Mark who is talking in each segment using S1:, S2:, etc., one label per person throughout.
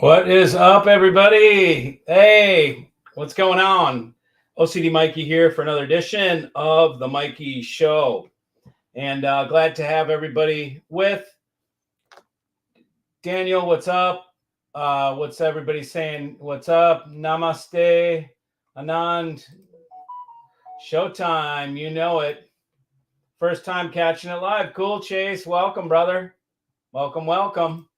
S1: What is up, everybody? Hey, what's going on? OCD Mikey here for another edition of the Mikey Show. And glad to have everybody with. Daniel, what's up? What's everybody saying? What's up? Namaste, Anand. Showtime, you know it. First time catching it live. Cool, Chase. Welcome, brother. Welcome.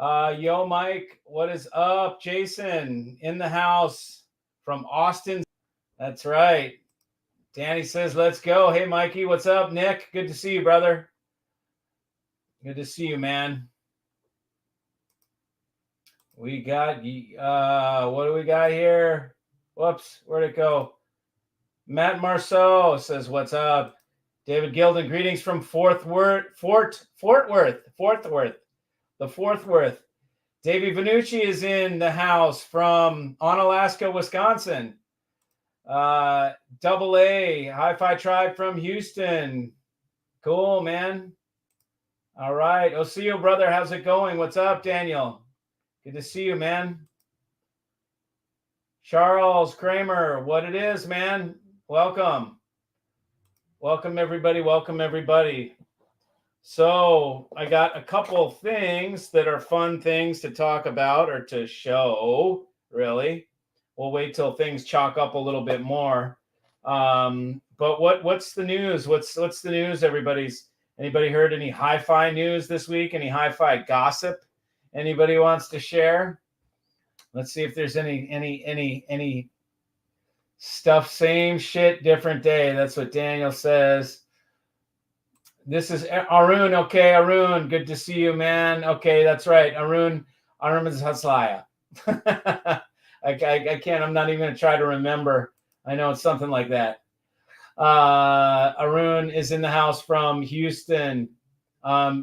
S1: Yo, Mike, what is up? Jason in the house from Austin. That's right. Danny says, let's go. Hey, Mikey, what's up? Nick, good to see you, brother. Good to see you, man. We got, what do we got here? Whoops, where'd it go? Matt Marceau says, what's up? David Gilden, greetings from Fort Worth. The Fort Worth. Davey Vanucci is in the house from Onalaska, Wisconsin. Double A, Hi-Fi Tribe from Houston. Cool, man. All right. Osio, brother, how's it going? What's up, Daniel? Good to see you, man. Charles Kramer, what it is, man. Welcome. Welcome, everybody. So I got a couple things that are fun things to talk about or to show, really. We'll wait till things chalk up a little bit more. But what's the news? What's the news, anybody heard any hi-fi news this week? Any hi-fi gossip anybody wants to share? Let's see if there's any stuff. Same shit, different day. That's what Daniel says. This is Arun. Okay, Arun, good to see you, man. Okay, that's right. Arun is Haslaya. I can't. I'm not even going to try to remember. I know it's something like that. Arun is in the house from Houston.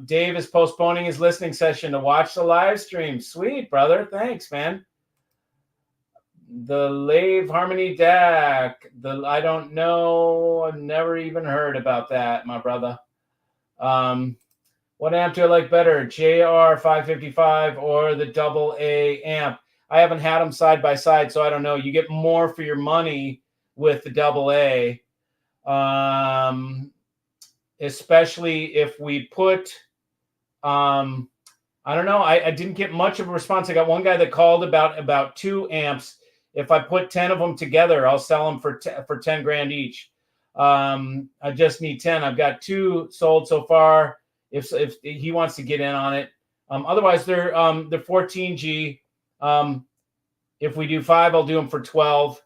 S1: Dave is postponing his listening session to watch the live stream. Sweet, brother. Thanks, man. The Lave Harmony DAC. I don't know. I've never even heard about that, my brother. What amp do I like better, JR 555 or the double A amp? I haven't had them side by side, so I don't know. You get more for your money with the double A, especially if we put. I don't know. I didn't get much of a response. I got one guy that called about 2 amps. If I put 10 of them together, I'll sell them for 10 grand each. I just need 10. I've got 2 sold so far. If he wants to get in on it, otherwise they're 14G. If we do 5, I'll do them for 12,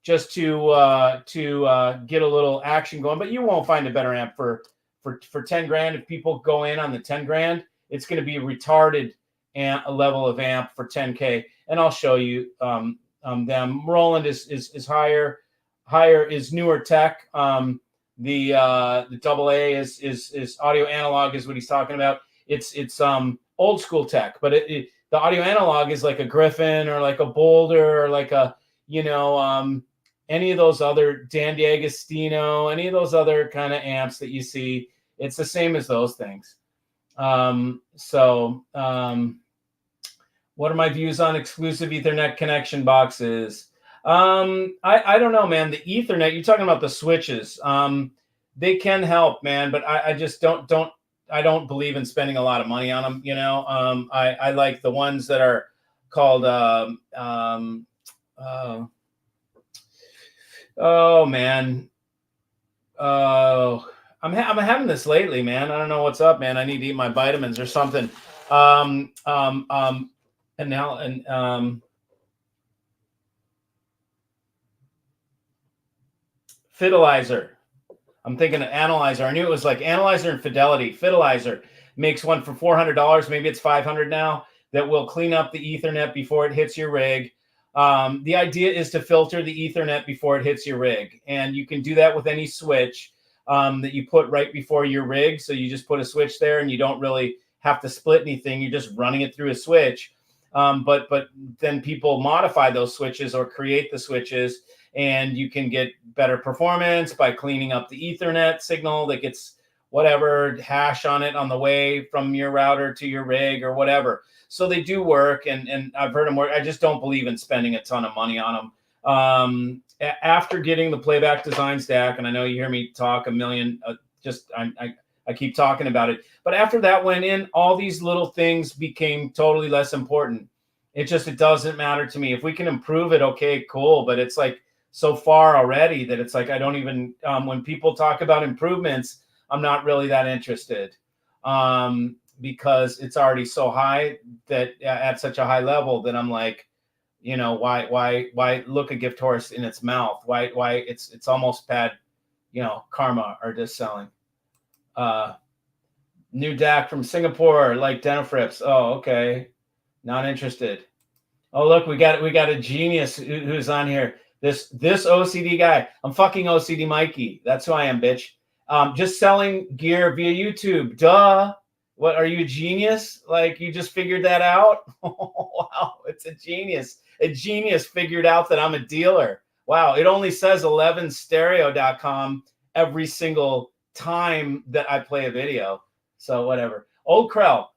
S1: just to get a little action going. But you won't find a better amp for 10 grand. If people go in on the 10 grand, it's going to be a retarded a level of amp for 10K, and I'll show you them. Roland is higher. Higher is newer tech. The double A is audio analog is what he's talking about. It's old school tech, but the audio analog is like a Griffin or like a Boulder or like a any of those other Dan D'Agostino, any of those other kind of amps that you see. It's the same as those things. What are my views on exclusive Ethernet connection boxes? I don't know, man. The Ethernet, you're talking about the switches. They can help, man, but I just don't believe in spending a lot of money on them. I like the ones that are called oh man. I'm having this lately, man. I don't know what's up, man. I need to eat my vitamins or something. Fidelizer. I'm thinking of Analyzer. I knew it was like Analyzer and Fidelity. Fidelizer makes one for $400. Maybe it's $500 now. That will clean up the Ethernet before it hits your rig. The idea is to filter the Ethernet before it hits your rig, and you can do that with any switch that you put right before your rig. So you just put a switch there, and you don't really have to split anything. You're just running it through a switch. But then people modify those switches or create the switches, and you can get better performance by cleaning up the Ethernet signal that gets whatever hash on it on the way from your router to your rig or whatever. So they do work, and I've heard them work. I just don't believe in spending a ton of money on them. After getting the playback design stack, and I know you hear me talk a million, I keep talking about it. But after that went in, all these little things became totally less important. It doesn't matter to me. If we can improve it, okay, cool. But it's like so far already that it's like I don't even, when people talk about improvements, I'm not really that interested. Because it's already so high that at such a high level that I'm like, you know, why look a gift horse in its mouth? Why it's almost bad, you know, karma or just selling. New DAC from Singapore, like Denafrips. Oh, okay. Not interested. Oh, look, we got a genius who's on here. This OCD guy. I'm fucking OCD Mikey. That's who I am, bitch. Just selling gear via YouTube. Duh. What, are you a genius? Like, you just figured that out? Wow, it's a genius. A genius figured out that I'm a dealer. Wow, it only says 11stereo.com every single time that I play a video. So whatever. Old Krell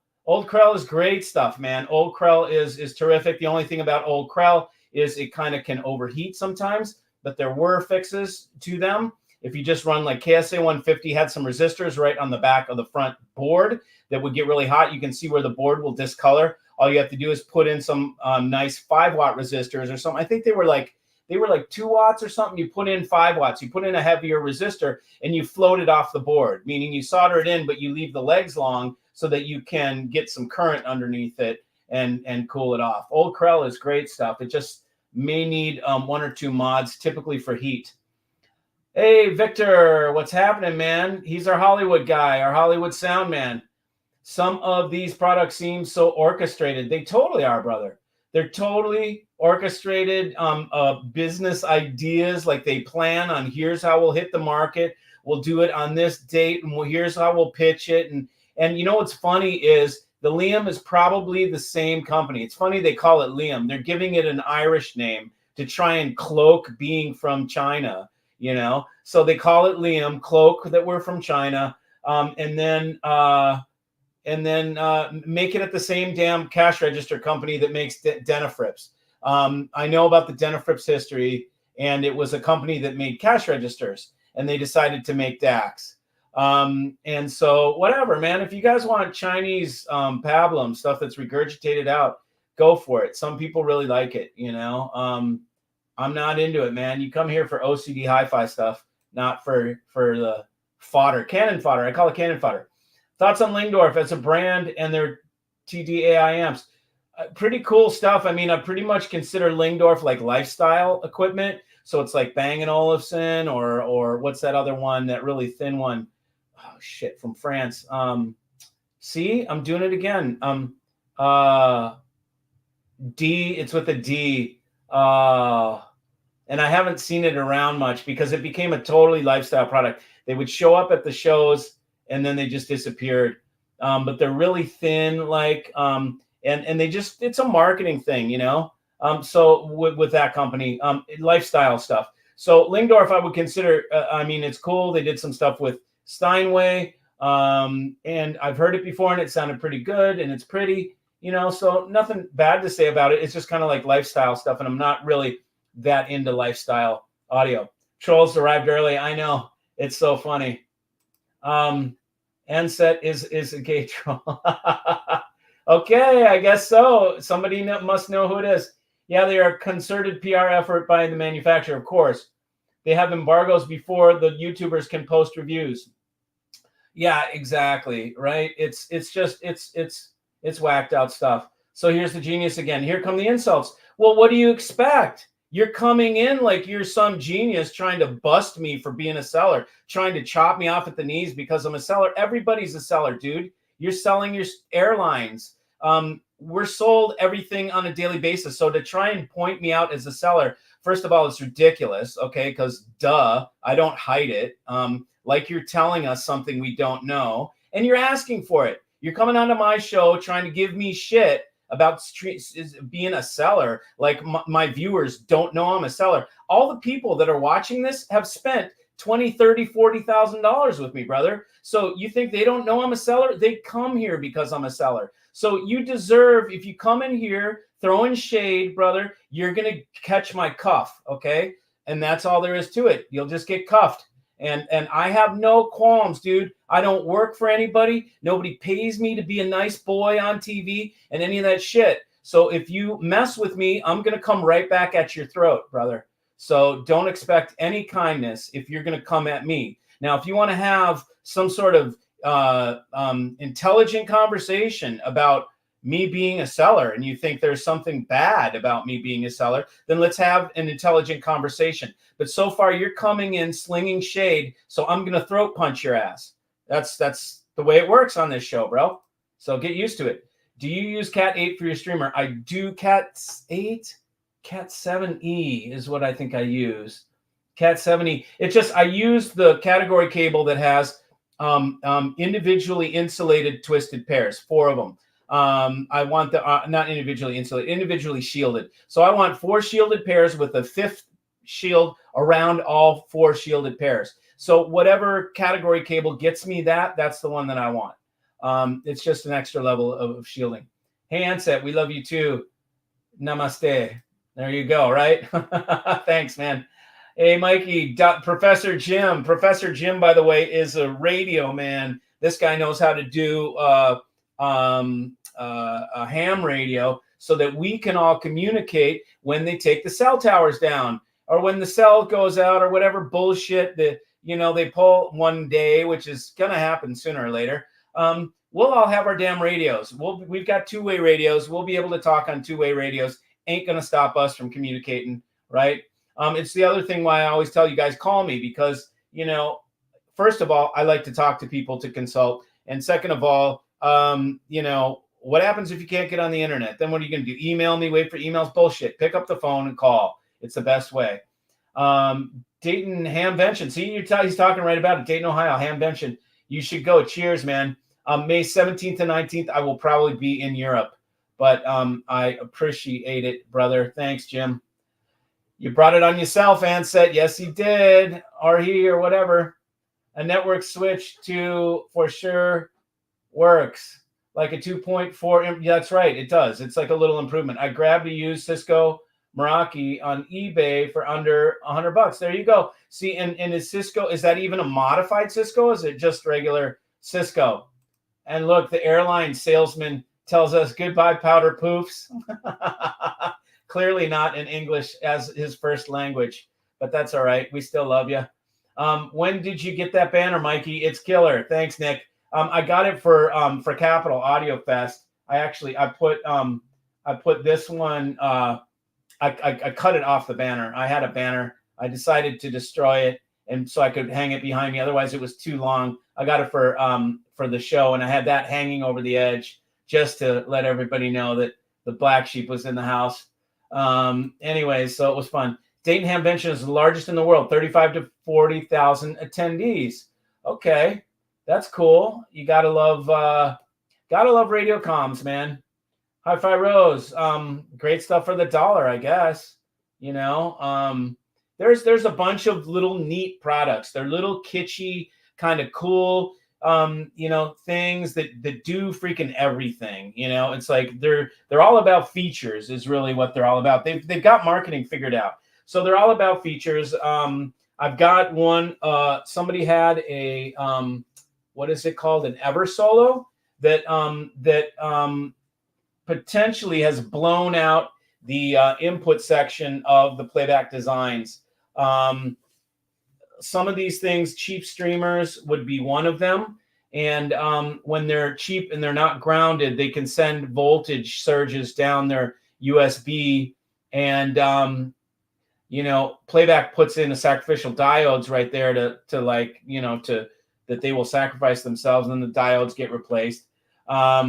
S1: is great stuff, man. Old Krell is terrific. The only thing about Old Krell is it kind of can overheat sometimes, but there were fixes to them. If you just run like KSA 150 had some resistors right on the back of the front board that would get really hot. You can see where the board will discolor. All you have to do is put in some nice 5-watt resistors or something. I think they were like 2 watts or something. You put in 5 watts. You put in a heavier resistor and you float it off the board, meaning you solder it in, but you leave the legs long so that you can get some current underneath it and cool it off. Old Krell is great stuff. It just may need 1 or 2 mods, typically for heat. Hey, Victor, what's happening, man? He's our Hollywood guy, our Hollywood sound man. Some of these products seem so orchestrated. They totally are, brother. They're totally orchestrated business ideas. Like they plan on, here's how we'll hit the market. We'll do it on this date, and here's how we'll pitch it. And you know what's funny is the Liam is probably the same company. It's funny they call it Liam. They're giving it an Irish name to try and cloak being from China. You know, so they call it Liam, cloak that we're from China, and then make it at the same damn cash register company that makes Denafrips. I know about the Denafrips history, and it was a company that made cash registers, and they decided to make DACs. And so whatever, man, if you guys want Chinese pablum stuff that's regurgitated out, go for it. Some people really like it, you know. I'm not into it, man. You come here for OCD hi-fi stuff, not for the fodder. Cannon fodder. I call it cannon fodder. Thoughts on Lingdorf as a brand and their TDAI amps? Pretty cool stuff. I mean, I pretty much consider Lingdorf like lifestyle equipment. So it's like Bang & Olufsen or what's that other one, that really thin one? Oh, shit, from France. See, I'm doing it again. D, it's with a D. And I haven't seen it around much because it became a totally lifestyle product. They would show up at the shows and then they just disappeared. But they're really thin, like, and they just, it's a marketing thing, you know? So with that company, lifestyle stuff. So Lingdorf, I would consider, I mean, it's cool. They did some stuff with Steinway, and I've heard it before and it sounded pretty good and it's pretty, you know, so nothing bad to say about it. It's just kind of like lifestyle stuff. And I'm not really that into lifestyle audio. Trolls arrived early. I know, it's so funny. Enset is a gay troll. Okay, I guess so. Somebody must know who it is. Yeah, they are a concerted PR effort by the manufacturer, of course. They have embargoes before the YouTubers can post reviews. Yeah, exactly. Right. It's whacked out stuff. So here's the genius again. Here come the insults. Well, what do you expect? You're coming in like you're some genius trying to bust me for being a seller, trying to chop me off at the knees because I'm a seller. Everybody's a seller, dude. You're selling your airlines. We're sold everything on a daily basis. So to try and point me out as a seller, first of all, it's ridiculous. Okay. Because duh, I don't hide it. Like you're telling us something we don't know and you're asking for it. You're coming onto my show trying to give me shit about being a seller. Like my viewers don't know I'm a seller. All the people that are watching this have spent $20, $30, $40,000 with me, brother. So you think they don't know I'm a seller? They come here because I'm a seller. So you deserve, if you come in here throwing shade, brother, you're going to catch my cuff, okay? And that's all there is to it. You'll just get cuffed. And I have no qualms, dude. I don't work for anybody. Nobody pays me to be a nice boy on TV and any of that shit. So if you mess with me, I'm going to come right back at your throat, brother. So don't expect any kindness if you're going to come at me. Now, if you want to have some sort of intelligent conversation about me being a seller and you think there's something bad about me being a seller, then let's have an intelligent conversation. But so far you're coming in slinging shade, so I'm going to throat punch your ass. That's the way it works on this show, bro. So get used to it. Do you use Cat 8 for your streamer? I do. Cat 8, Cat 7E is what I think I use. Cat 7E. It's just I use the category cable that has individually insulated twisted pairs, 4 of them. I want the not individually insulated, individually shielded. So I want 4 shielded pairs with a 5th shield around all 4 shielded pairs. So whatever category cable gets me that's the one that I want. It's just an extra level of shielding. Hey, Anset, we love you too. Namaste. There you go, right? Thanks, man. Hey, Mikey, Professor Jim. Professor Jim, by the way, is a radio man. This guy knows how to do a ham radio so that we can all communicate when they take the cell towers down or when the cell goes out or whatever bullshit that, they pull one day, which is going to happen sooner or later. We'll all have our damn radios. We've got 2-way radios. We'll be able to talk on 2-way radios. Ain't going to stop us from communicating, right? It's the other thing why I always tell you guys, call me because, first of all, I like to talk to people to consult. And second of all, what happens if you can't get on the internet? Then what are you going to do? Email me, wait for emails? Bullshit. Pick up the phone and call. It's the best way. Dayton Hamvention. See, he's talking right about it. Dayton, Ohio, Hamvention. You should go. Cheers, man. May 17th and 19th, I will probably be in Europe. But I appreciate it, brother. Thanks, Jim. You brought it on yourself, Anset. Yes, he did. Or he or whatever. A network switch to, for sure, works. Like a 2.4. That's right. It does. It's like a little improvement. I grabbed a used Cisco Meraki on eBay for under $100. There you go. See, and is Cisco, is that even a modified Cisco? Is it just regular Cisco? And look, the airline salesman tells us goodbye, powder poofs. Clearly not in English as his first language, but that's all right. We still love you. When did you get that banner, Mikey? It's killer. Thanks, Nick. I got it for Capital Audio Fest. I put this one. I cut it off the banner. I had a banner. I decided to destroy it, and so I could hang it behind me. Otherwise, it was too long. I got it for the show, and I had that hanging over the edge just to let everybody know that the black sheep was in the house. Anyways, so it was fun. Dayton Hamvention is the largest in the world, 35 to 40,000 attendees. Okay, that's cool. You gotta love radio comms, man. Hi-Fi Rose, great stuff for the dollar, I guess. There's a bunch of little neat products. They're little kitschy, kind of cool, things that do freaking everything. It's like they're all about features is really what they're all about. They've got marketing figured out. So they're all about features. I've got one, somebody had a, what is it called? An Eversolo that potentially has blown out the input section of the playback designs. Some of these things, cheap streamers would be one of them. And when they're cheap and they're not grounded, they can send voltage surges down their USB. And, playback puts in a sacrificial diodes right there to that they will sacrifice themselves and the diodes get replaced. Yeah,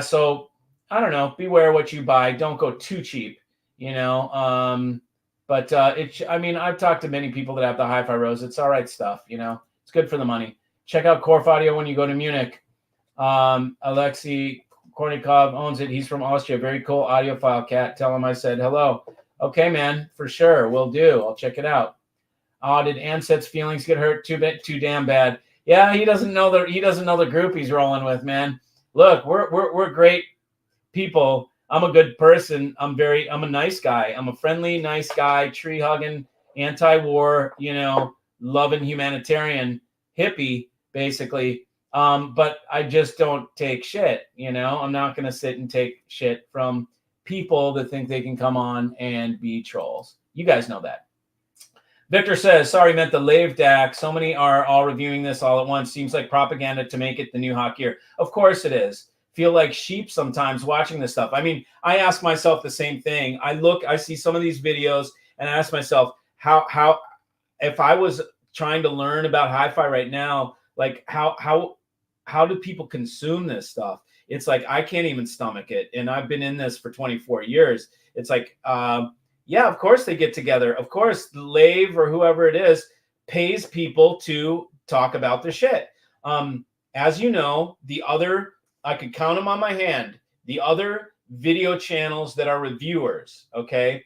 S1: so I don't know. Beware what you buy. Don't go too cheap, I've talked to many people that have the Hi-Fi Rose. It's all right stuff, It's good for the money. Check out Korf Audio when you go to Munich. Alexei Kornikov owns it. He's from Austria. Very cool audiophile cat. Tell him I said hello. Okay, man, for sure. Will do. I'll check it out. Oh, did Anset's feelings get hurt? Too damn bad. Yeah, he doesn't know the group he's rolling with, man. Look, we're great people. I'm a good person. I'm a nice guy. I'm a friendly, nice guy, tree hugging, anti-war, loving humanitarian hippie, basically. But I just don't take shit. I'm not going to sit and take shit from people that think they can come on and be trolls. You guys know that. Victor says, sorry, meant the Lave DAC. So many are all reviewing this all at once. Seems like propaganda to make it the new hot gear. Of course it is. Feel like sheep sometimes watching this stuff. I mean, I ask myself the same thing. I see some of these videos and I ask myself, how, if I was trying to learn about hi-fi right now, like how do people consume this stuff? It's like, I can't even stomach it. And I've been in this for 24 years. It's like, yeah, of course they get together. Of course, Lave or whoever it is pays people to talk about the shit. As you know, I could count them on my hand. The other video channels that are reviewers, okay,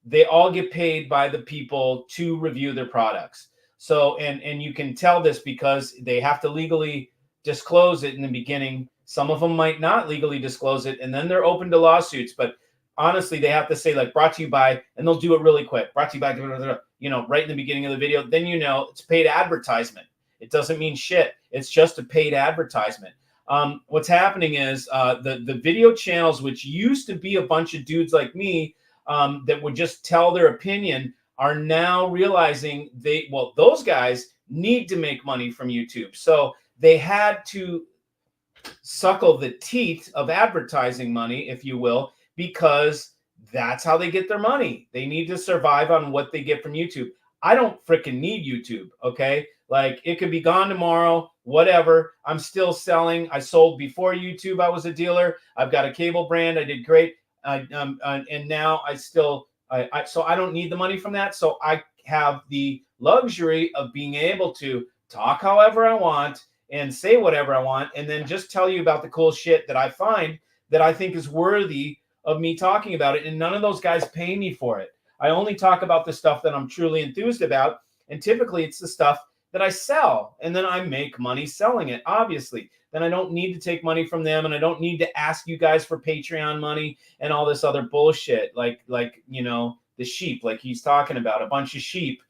S1: they all get paid by the people to review their products. So, and you can tell this because they have to legally disclose it in the beginning. Some of them might not legally disclose it, and then they're open to lawsuits. But honestly, they have to say, like, brought to you by, and they'll do it really quick. Brought to you by, right in the beginning of the video. Then it's paid advertisement. It doesn't mean shit. It's just a paid advertisement. What's happening is the video channels, which used to be a bunch of dudes like me that would just tell their opinion, are now realizing those guys need to make money from YouTube. So they had to suckle the teeth of advertising money, if you will, because that's how they get their money. They need to survive on what they get from YouTube. I don't freaking need YouTube, okay? Like, it could be gone tomorrow, whatever. I'm still selling. I sold before YouTube. I was a dealer. I've got a cable brand. I did great. And now so I don't need the money from that. So I have the luxury of being able to talk however I want and say whatever I want, and then just tell you about the cool shit that I find that I think is worthy of me talking about it. And none of those guys pay me for it. I only talk about the stuff that I'm truly enthused about. And typically it's the stuff that I sell, and then I make money selling it, obviously. Then I don't need to take money from them, and I don't need to ask you guys for Patreon money and all this other bullshit, like the sheep, like he's talking about, a bunch of sheep.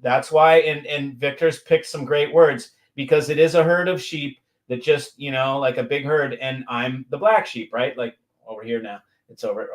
S1: That's why, and Victor's picked some great words, because it is a herd of sheep that just, like a big herd, and I'm the black sheep, right? Like over here now. It's over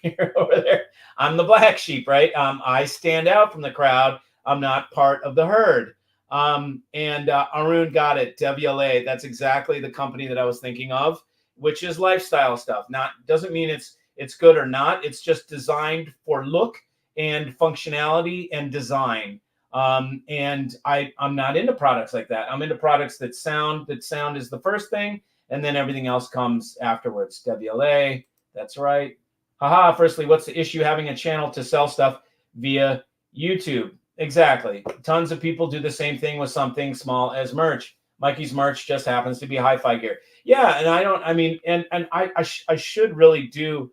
S1: here, over there. I'm the black sheep, right? I stand out from the crowd. I'm not part of the herd. And Arun got it. WLA. That's exactly the company that I was thinking of, which is lifestyle stuff. Doesn't mean it's good or not. It's just designed for look and functionality and design. And I'm not into products like that. I'm into products that sound is the first thing, and then everything else comes afterwards. WLA. That's right. Haha. Firstly, what's the issue having a channel to sell stuff via YouTube? Exactly. Tons of people do the same thing with something small as merch. Mikey's merch just happens to be hi-fi gear. Yeah, and I should really do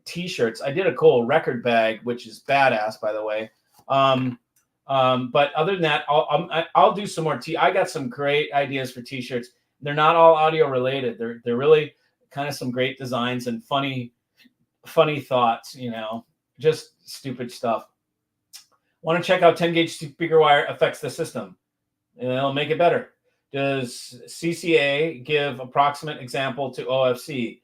S1: t-shirts. I did a cool record bag, which is badass, by the way. But other than that, I'll do some more I got some great ideas for t-shirts. They're not all audio related. They're really kind of some great designs and funny thoughts, just stupid stuff. Want to check out 10-gauge speaker wire affects the system. It'll make it better. Does CCA give approximate example to OFC?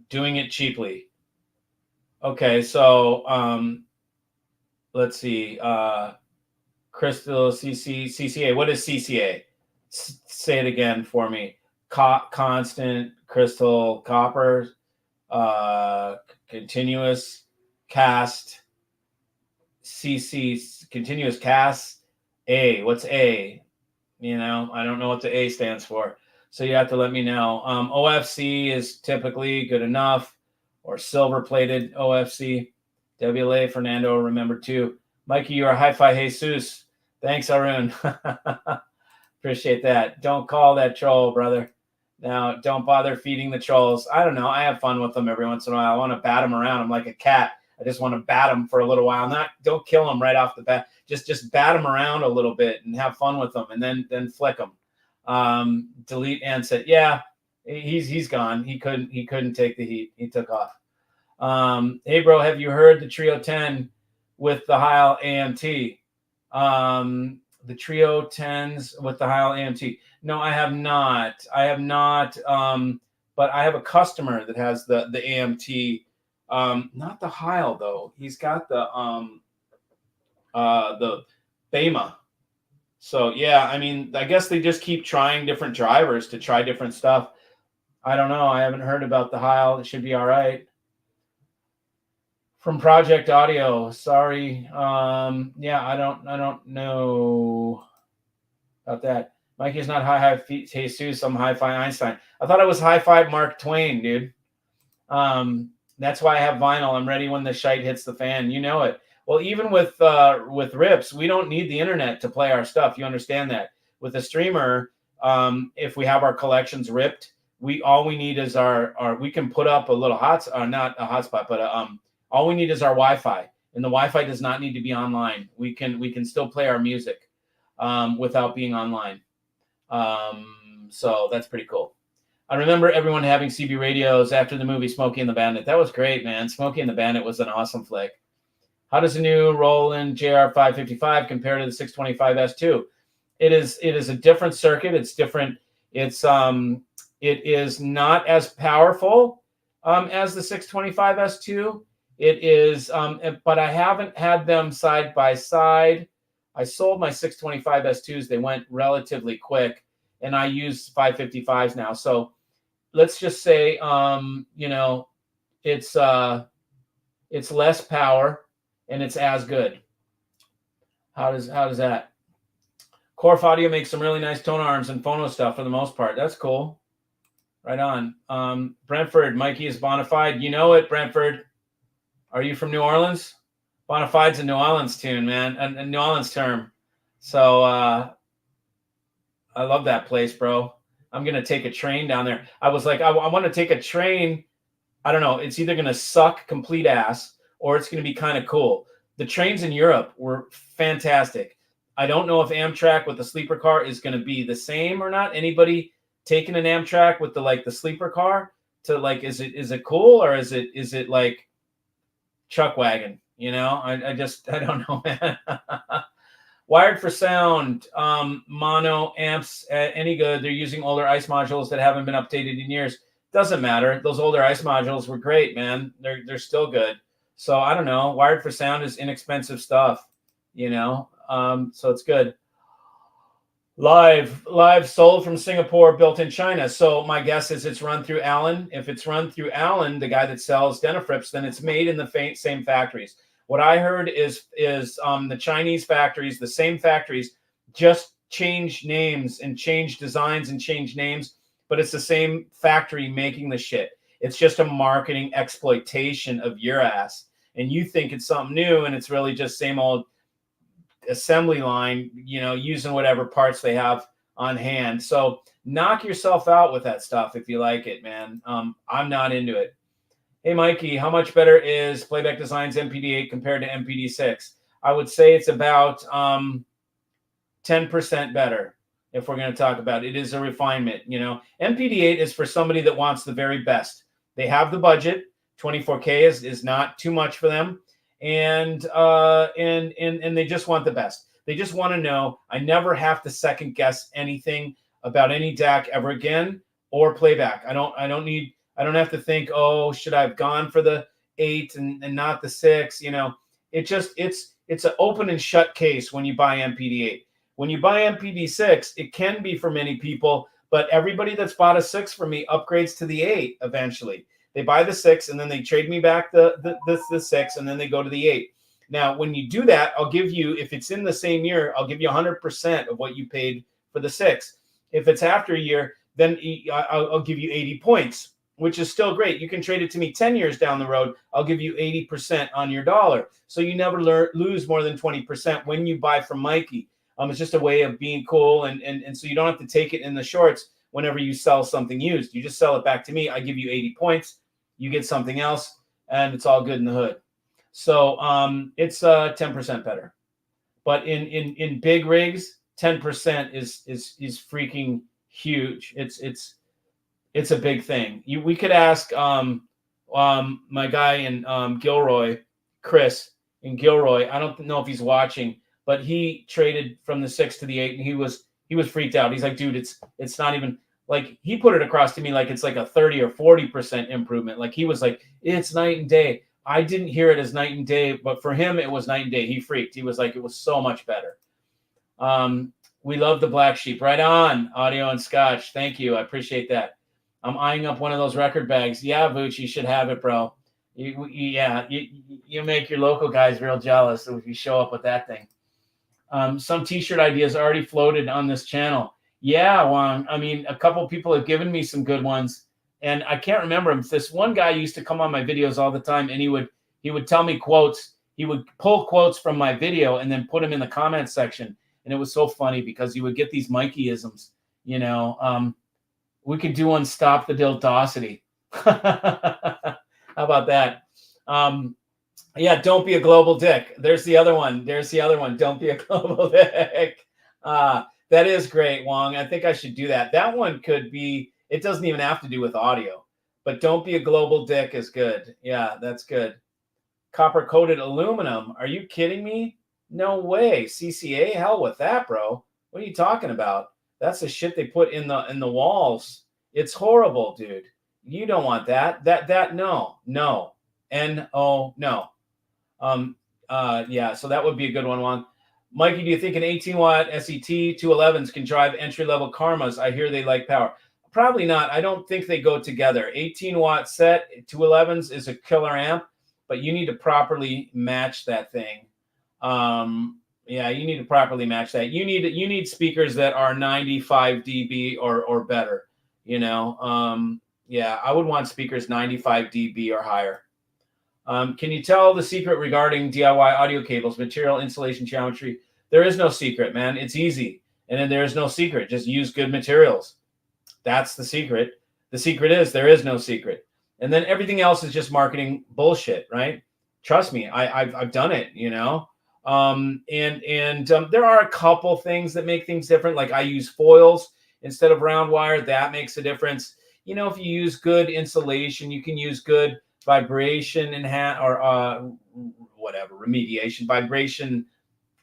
S1: Doing it cheaply. Okay, so let's see. Crystal CCA. What is CCA? Say it again for me. Constant crystal copper, continuous cast, continuous cast. What's A? I don't know what the A stands for. So you have to let me know. OFC is typically good enough, or silver plated OFC. WLA Fernando, remember too. Mikey, you're a hi-fi Jesus. Thanks, Arun. Appreciate that. Don't call that troll, brother. Now, don't bother feeding the trolls. I don't know. I have fun with them every once in a while. I want to bat them around. I'm like a cat. I just want to bat them for a little while. Don't kill them right off the bat. Just bat them around a little bit and have fun with them, and then flick them. Delete and set. Yeah, he's gone. He couldn't take the heat. He took off. Hey bro, have you heard the Trio 10 with the Heil AMT? The Trio 10s with the Heil AMT. No, I have not. But I have a customer that has the AMT. Not the Heil though. He's got the Bema. So yeah, I mean, I guess they just keep trying different drivers to try different stuff. I don't know. I haven't heard about the Heil. It should be all right. From Project Audio. Sorry. Yeah, I don't know about that. Mikey's not hi-fi Jesus. I'm hi-fi Einstein. I thought I was hi-fi Mark Twain, dude. That's why I have vinyl. I'm ready when the shite hits the fan. You know it. Well, even with rips, we don't need the internet to play our stuff. You understand that? With a streamer, if we have our collections ripped, all we need is our we can put up a little not a hotspot, but all we need is our Wi-Fi, and the Wi-Fi does not need to be online. We can still play our music without being online. So that's pretty cool. I remember everyone having CB radios after the movie Smokey and the Bandit. That was great, man. Smokey and the Bandit was an awesome flick. How does the new Roland JR555 compare to the 625S2? It is a different circuit. It's different. It is not as powerful as the 625S2. It is, but I haven't had them side by side. I sold my 625S2s. They went relatively quick, and I use 555s now. So let's just say, it's less power and it's as good. How does that? Corf Audio makes some really nice tone arms and phono stuff for the most part. That's cool. Right on. Brentford, Mikey is bona fide. You know it, Brentford. Are you from New Orleans? Bona fide's a New Orleans tune, man. A New Orleans term. So I love that place, bro. I'm going to take a train down there. I was like, I want to take a train. I don't know. It's either going to suck complete ass or it's going to be kind of cool. The trains in Europe were fantastic. I don't know if Amtrak with the sleeper car is going to be the same or not. Anybody taking an Amtrak with the sleeper car to is it cool or is it like chuck wagon? You know, I don't know, man. Wired for sound, mono amps, any good. They're using older ICE modules that haven't been updated in years. Doesn't matter. Those older ICE modules were great, man. They're still good. So I don't know. Wired for sound is inexpensive stuff, so it's good. Live sold from Singapore, built in China. So my guess is it's run through Allen. If it's run through Allen, the guy that sells Denafrips, then it's made in the same factories. What I heard is the Chinese factories, the same factories, just change names and change designs and change names, but it's the same factory making the shit. It's just a marketing exploitation of your ass. And you think it's something new, and it's really just same old assembly line, using whatever parts they have on hand. So knock yourself out with that stuff if you like it, man. I'm not into it. Hey, Mikey, how much better is Playback Design's MPD8 compared to MPD6? I would say it's about 10% better if we're going to talk about it. It is a refinement, MPD8 is for somebody that wants the very best. They have the budget. 24K is not too much for them. And they just want the best. They just want to know, I never have to second guess anything about any DAC ever again or playback. I don't have to think, oh, should I have gone for the 8 and not the 6? It's an open and shut case when you buy MPD8. When you buy MPD6, it can be for many people, but everybody that's bought a 6 from me upgrades to the 8 eventually. They buy the 6 and then they trade me back the 6 and then they go to the 8. Now, when you do that, I'll give you, if it's in the same year, I'll give you 100% of what you paid for the 6. If it's after a year, then I'll give you 80 points, which is still great. You can trade it to me 10 years down the road. I'll give you 80% on your dollar. So you never lose more than 20% when you buy from Mikey. It's just a way of being cool. And so you don't have to take it in the shorts whenever you sell something used. You just sell it back to me. I give you 80 points. You get something else, and it's all good in the hood. So it's 10% better. But in big rigs, 10% is freaking huge. It's a big thing. We could ask my guy in Gilroy, Chris in Gilroy. I don't know if he's watching, but he traded from the 6 to the 8, and he was freaked out. He's like, dude, it's not even like, he put it across to me like it's like a 30 or 40% improvement. Like he was like, it's night and day. I didn't hear it as night and day, but for him it was night and day. He freaked. He was like, it was so much better. We love the black sheep. Right on, Audio and Scotch. Thank you. I appreciate that. I'm eyeing up one of those record bags. Yeah, Vooch, you should have it, bro. You make your local guys real jealous if you show up with that thing. Some t-shirt ideas already floated on this channel. Yeah, Juan. I mean, a couple people have given me some good ones, and I can't remember them. This one guy used to come on my videos all the time, and he would tell me quotes. He would pull quotes from my video and then put them in the comments section, and it was so funny because he would get these Mikey-isms. You know, we could do one, stop the dildosity. How about that? Yeah, don't be a global dick. There's the other one. Don't be a global dick. That is great, Wong. I think I should do that. That one could be, it doesn't even have to do with audio, but don't be a global dick is good. Yeah, that's good. Copper coated aluminum. Are you kidding me? No way. CCA? Hell with that, bro. What are you talking about? That's the shit they put in the walls. It's horrible, dude. You don't want that. No. N-O, no. Yeah, so that would be a good one. Mikey, do you think an 18-watt SET 211s can drive entry-level Karmas? I hear they like power. Probably not. I don't think they go together. 18-watt set 211s is a killer amp, but you need to properly match that thing. Yeah, you need to properly match that. You need speakers that are 95 dB or better. You know, yeah, I would want speakers 95 dB or higher. Can you tell the secret regarding DIY audio cables, material, insulation, geometry? There is no secret, man. It's easy. And then there is no secret. Just use good materials. That's the secret. The secret is there is no secret. And then everything else is just marketing bullshit, right? Trust me, I've done it, you know. There are a couple things that make things different. Like I use foils instead of round wire. That makes a difference. You know, if you use good insulation, you can use good vibration remediation, vibration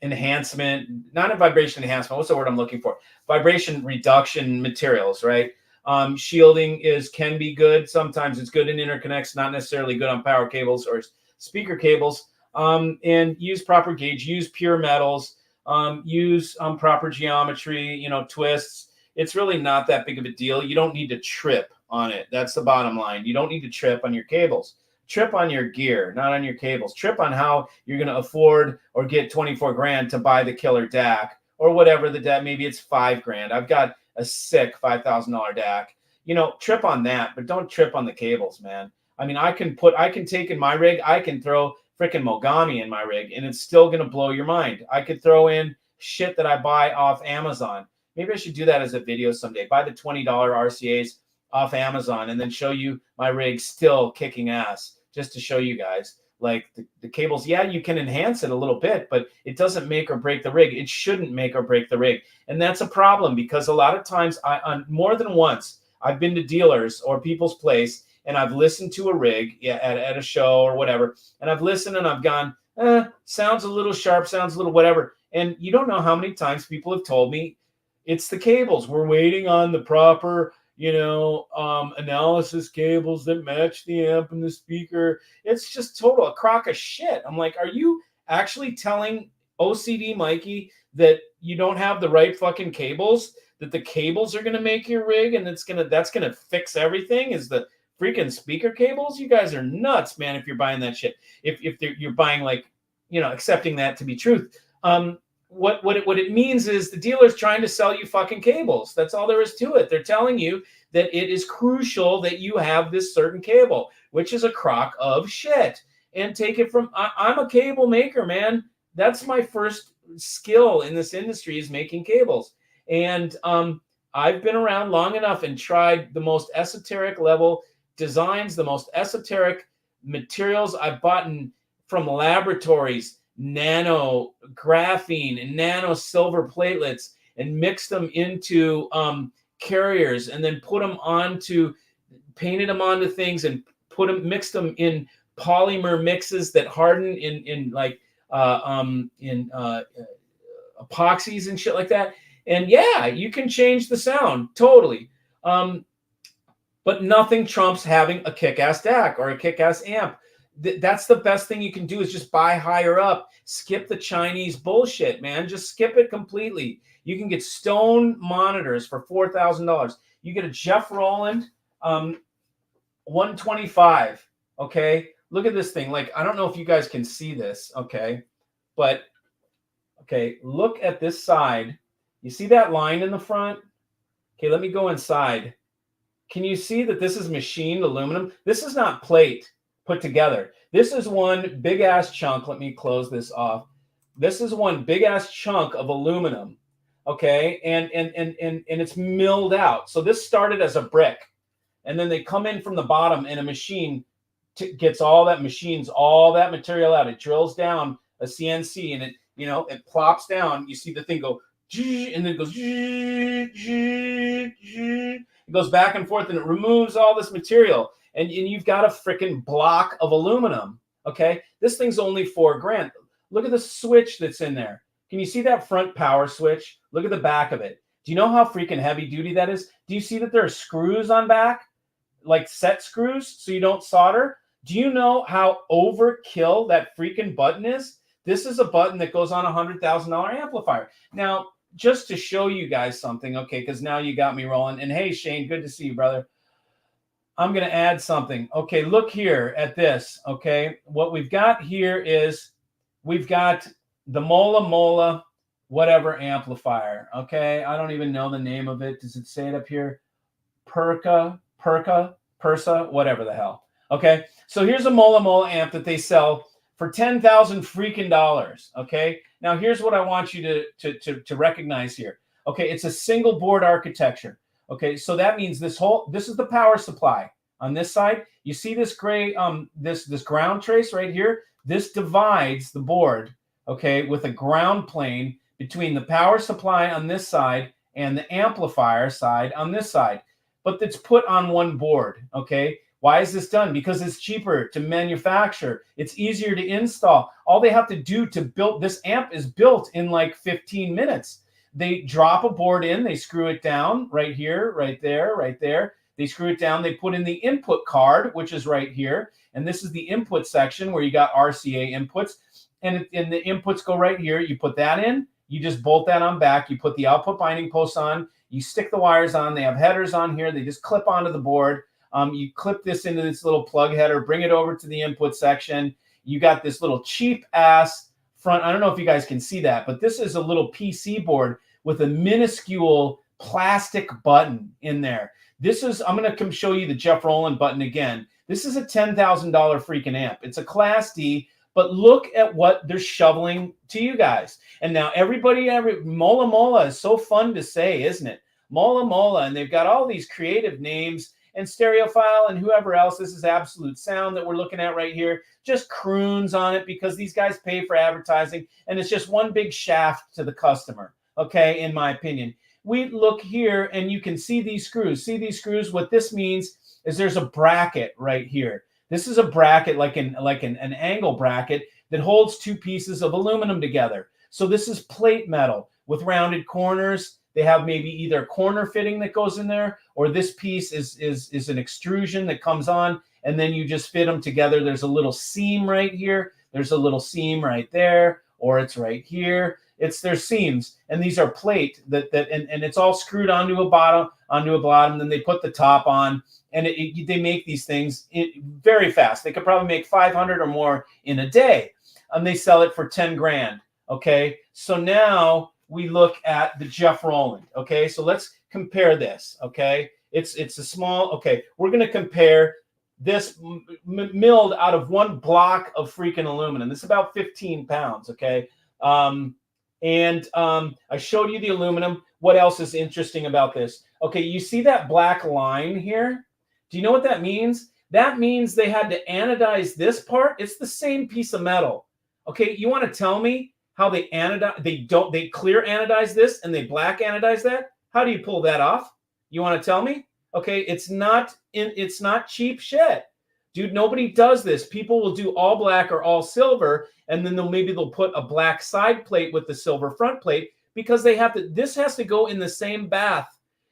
S1: enhancement, not a vibration enhancement. What's the word I'm looking for? Vibration reduction materials, right? Shielding can be good. Sometimes it's good in interconnects, not necessarily good on power cables or speaker cables. And use proper gauge, use pure metals, use proper geometry, you know, twists. It's really not that big of a deal. You don't need to trip on it. That's the bottom line. You don't need to trip on your cables. Trip on your gear, not on your cables. Trip on how you're going to afford or get 24 grand to buy the killer DAC or whatever the DAC. Maybe it's 5 grand. I've got a sick $5,000 DAC. You know, trip on that, but don't trip on the cables, man. I mean, I can take in my rig, I can throw freaking Mogami in my rig, and it's still going to blow your mind. I could throw in shit that I buy off Amazon. Maybe I should do that as a video someday. Buy the $20 RCAs off Amazon and then show you my rig still kicking ass, just to show you guys. Like the cables, yeah, you can enhance it a little bit, but it doesn't make or break the rig. It shouldn't make or break the rig. And that's a problem because a lot of times, more than once, I've been to dealers or people's place and I've listened to a rig at a show or whatever, and I've listened and I've gone, sounds a little sharp, sounds a little whatever. And you don't know how many times people have told me, it's the cables. We're waiting on the proper, you know, analysis cables that match the amp and the speaker. It's just a crock of shit. I'm like, are you actually telling OCD Mikey that you don't have the right fucking cables, that the cables are going to make your rig and that's going to fix everything? Is the freaking speaker cables? You guys are nuts, man, if you're buying that shit. If you're buying, like, you know, accepting that to be truth. What it means is the dealer's trying to sell you fucking cables. That's all there is to it. They're telling you that it is crucial that you have this certain cable, which is a crock of shit. And take it from, I'm a cable maker, man. That's my first skill in this industry, is making cables. And I've been around long enough and tried the most esoteric level designs, the most esoteric materials. I've bought from laboratories, nano graphene and nano silver platelets, and mixed them into carriers, and then painted them onto things, and mixed them in polymer mixes that harden in epoxies and shit like that. And yeah, you can change the sound totally. But nothing trumps having a kick-ass DAC or a kick-ass amp. That's the best thing you can do, is just buy higher up. Skip the Chinese bullshit, man. Just skip it completely. You can get Stone monitors for $4,000. You get a Jeff Rowland 125. Okay, look at this thing. Like, I don't know if you guys can see this. Okay, but okay, look at this side. You see that line in the front? Okay, let me go inside. Can you see that this is machined aluminum? This is not plate put together. This is one big ass chunk. Let me close this off. This is one big ass chunk of aluminum. Okay, and it's milled out. So this started as a brick, and then they come in from the bottom, and a machine gets all that material out. It drills down a CNC, and it plops down. You see the thing go, and then it goes, it goes back and forth, and it removes all this material, and you've got a freaking block of aluminum. Okay, this thing's only $4,000. Look at the switch that's in there. Can you see that front power switch? Look at the back of it. Do you know how freaking heavy duty that is? Do you see that there are screws on back, like set screws, so you don't solder? Do you know how overkill that freaking button is? This is a button that goes on a $100,000 amplifier. Now, just to show you guys something, okay, because now you got me rolling. And hey, Shane, good to see you, brother. I'm going to add something. Okay, look here at this, okay? What we've got here is we've got the Mola whatever amplifier, okay? I don't even know the name of it. Does it say it up here? Persa, whatever the hell. Okay, so here's a Mola amp that they sell for $10,000 freaking dollars. Okay, now here's what I want you to recognize here. Okay, it's a single board architecture. Okay, so that means this is the power supply on this side. You see this gray this ground trace right here? This divides the board, okay, with a ground plane between the power supply on this side and the amplifier side on this side. But it's put on one board, okay? Why is this done? Because it's cheaper to manufacture. It's easier to install. All they have to do to build this amp is built in like 15 minutes. They drop a board in, they screw it down right here, right there, right there. They screw it down, they put in the input card, which is right here. And this is the input section where you got RCA inputs. And the inputs go right here. You put that in, you just bolt that on back. You put the output binding posts on, you stick the wires on. They have headers on here. They just clip onto the board. You clip this into this little plug header, bring it over to the input section. You got this little cheap ass front. I don't know if you guys can see that, but this is a little PC board with a minuscule plastic button in there. I'm going to come show you the Jeff Rowland button again. This is a $10,000 freaking amp. It's a Class D, but look at what they're shoveling to you guys. And now Mola is so fun to say, isn't it? Mola, and they've got all these creative names. And Stereophile and whoever else, this is Absolute Sound that we're looking at right here, just croons on it because these guys pay for advertising, and it's just one big shaft to the customer, okay, in my opinion. We look here, and you can see these screws. See these screws? What this means is there's a bracket right here. This is a bracket like an angle bracket that holds two pieces of aluminum together. So this is plate metal with rounded corners. They have maybe either corner fitting that goes in there, or this piece is an extrusion that comes on, and then you just fit them together. There's a little seam right here. There's a little seam right there, or it's right here. There's seams, and these are plate and it's all screwed onto a bottom. Then they put the top on, and they make these things very fast. They could probably make 500 or more in a day, and they sell it for $10,000. Okay, so now we look at the Jeff Rowland. Okay, so let's compare this. Okay, it's a small. Okay, we're going to compare this milled out of one block of freaking aluminum. This is about 15 pounds. Okay, And I showed you the aluminum. What else is interesting about this? Okay, you see that black line here? Do you know what that means? That means they had to anodize this part. It's the same piece of metal. Okay, you want to tell me how they anodize? They clear anodize this and they black anodize that? How do you pull that off? You want to tell me? Okay, it's not cheap shit. Dude, nobody does this. People will do all black or all silver, and then they'll put a black side plate with the silver front plate because they have to. This has to go in the same bath,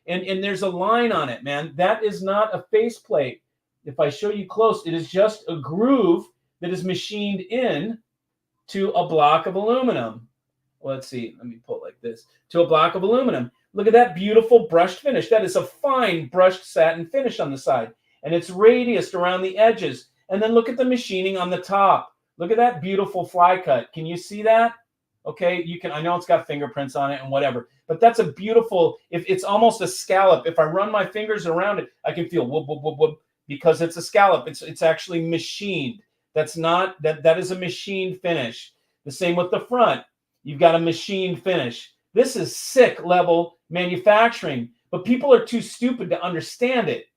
S1: and there's a line on it, man. That is not a face plate. If I show you close, it is just a groove that is machined in to a block of aluminum. Let's see. Let me pull it like this. To a block of aluminum. Look at that beautiful brushed finish. That is a fine brushed satin finish on the side. And it's radiused around the edges. And then look at the machining on the top. Look at that beautiful fly cut. Can you see that? Okay, you can. I know it's got fingerprints on it and whatever, but that's a beautiful. If it's almost a scallop, if I run my fingers around it, I can feel whoop whoop whoop whoop because it's a scallop. It's actually machined. That's not that is a machined finish. The same with the front. You've got a machined finish. This is sick level manufacturing, but people are too stupid to understand it.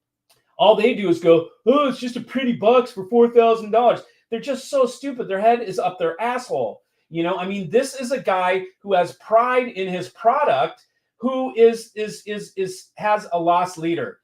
S1: All they do is go, oh, it's just a pretty box for $4,000. They're just so stupid. Their head is up their asshole. You know, I mean, this is a guy who has pride in his product, who has a loss leader.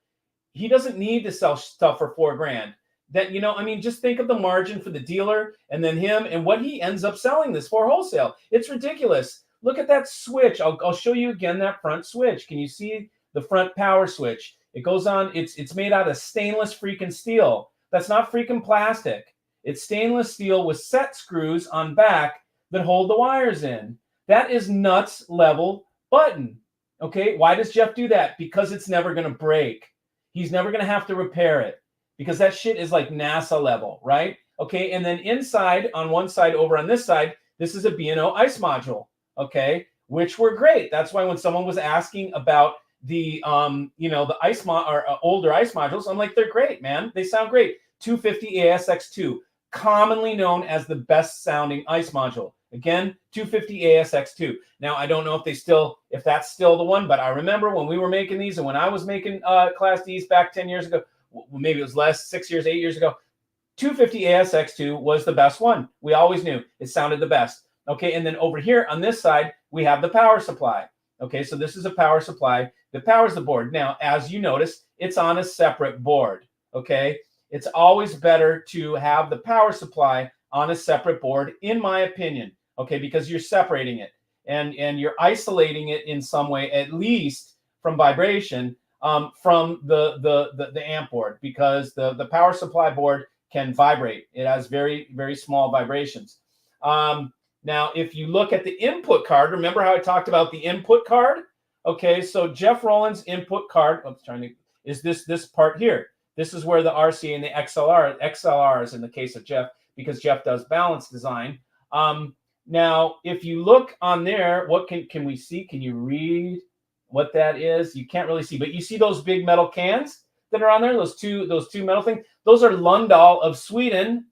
S1: He doesn't need to sell stuff for $4,000. That, you know, I mean, just think of the margin for the dealer and then him and what he ends up selling this for wholesale. It's ridiculous. Look at that switch. I'll show you again that front switch. Can you see the front power switch? It goes on. It's made out of stainless freaking steel. That's not freaking plastic. It's stainless steel with set screws on back that hold the wires in. That is nuts level button. Okay, why does Jeff do that? Because it's never going to break. He's never going to have to repair it because that shit is like NASA level, right? Okay, and then inside, on one side, over on this side, this is a B&O ice module, okay, which were great. That's why when someone was asking about the, the ice older ice modules, I'm like, they're great, man. They sound great. 250 ASX2, commonly known as the best sounding ice module. Again, 250 ASX2. Now, I don't know if that's still the one, but I remember when we were making these and when I was making Class Ds back 10 years ago, maybe it was less, 6 years, 8 years ago, 250 ASX2 was the best one. We always knew it sounded the best. Okay, and then over here on this side, we have the power supply. Okay, so this is a power supply that powers the board. Now, as you notice, it's on a separate board. Okay, it's always better to have the power supply on a separate board, in my opinion. Okay, because you're separating it and you're isolating it in some way, at least from vibration, from the amp board, because the power supply board can vibrate. It has very, very small vibrations. Now, if you look at the input card, remember how I talked about the input card? Okay, so Jeff Rowland's input card is this part here. This is where the RCA and the XLRs in the case of Jeff, because Jeff does balance design. Now, if you look on there, what can we see? Can you read what that is? You can't really see, but you see those big metal cans that are on there, those two metal things? Those are Lundahl of Sweden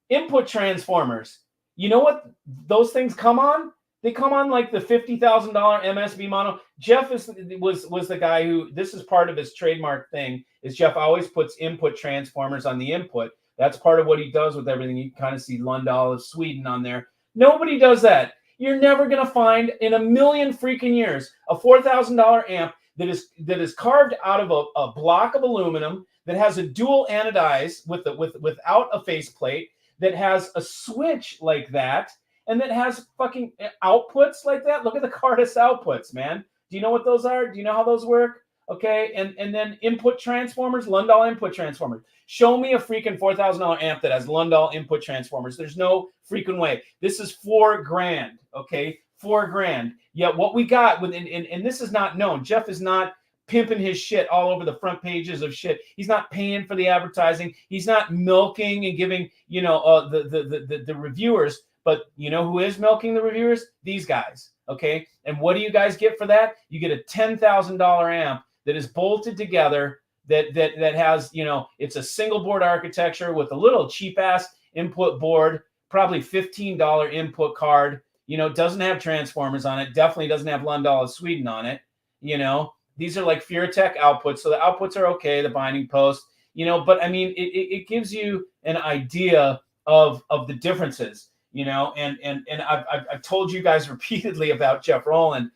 S1: input transformers. You know what those things come on? They come on like the $50,000 MSB mono. Jeff was the guy who, this is part of his trademark thing, is Jeff always puts input transformers on the input. That's part of what he does with everything. You kind of see Lundahl of Sweden on there. Nobody does that. You're never going to find in a million freaking years a $4,000 amp that is carved out of a block of aluminum, that has a dual anodize without a faceplate, that has a switch like that, and that has fucking outputs like that. Look at the Cardis outputs, man. Do you know what those are? Do you know how those work? Okay, and then input transformers, Lundahl input transformers. Show me a freaking $4,000 amp that has Lundahl input transformers. There's no freaking way. This is $4,000, okay? $4,000. Yet what we got with and this is not known. Jeff is not pimping his shit all over the front pages of shit. He's not paying for the advertising. He's not milking and giving, the reviewers. But you know who is milking the reviewers? These guys, okay? And what do you guys get for that? You get a $10,000 amp that is bolted together, that has, it's a single board architecture with a little cheap ass input board, probably $15 input card, You know, it doesn't have transformers on it. Definitely doesn't have Lundahl of Sweden on it. You know, these are like Furatech outputs. So the outputs are okay, the binding post, you know, but I mean, it gives you an idea of the differences, you know, and I've told you guys repeatedly about Jeff Rowland.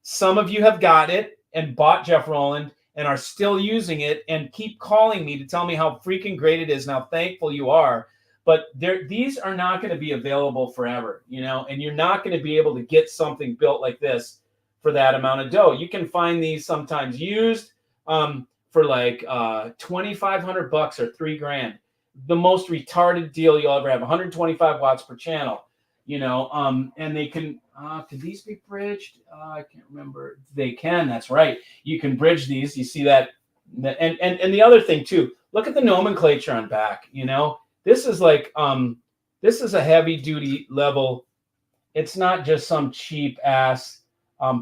S1: Some of you have got it and bought Jeff Rowland and are still using it and keep calling me to tell me how freaking great it is and how thankful you are. But these are not going to be available forever, you know, and you're not going to be able to get something built like this for that amount of dough. You can find these sometimes used for like $2,500 or $3,000. The most retarded deal you'll ever have. 125 watts per channel, you know. And they can. Could these be bridged? I can't remember. They can. That's right. You can bridge these. You see that. And the other thing too. Look at the nomenclature on back. You know, this is like this is a heavy duty level. It's not just some cheap ass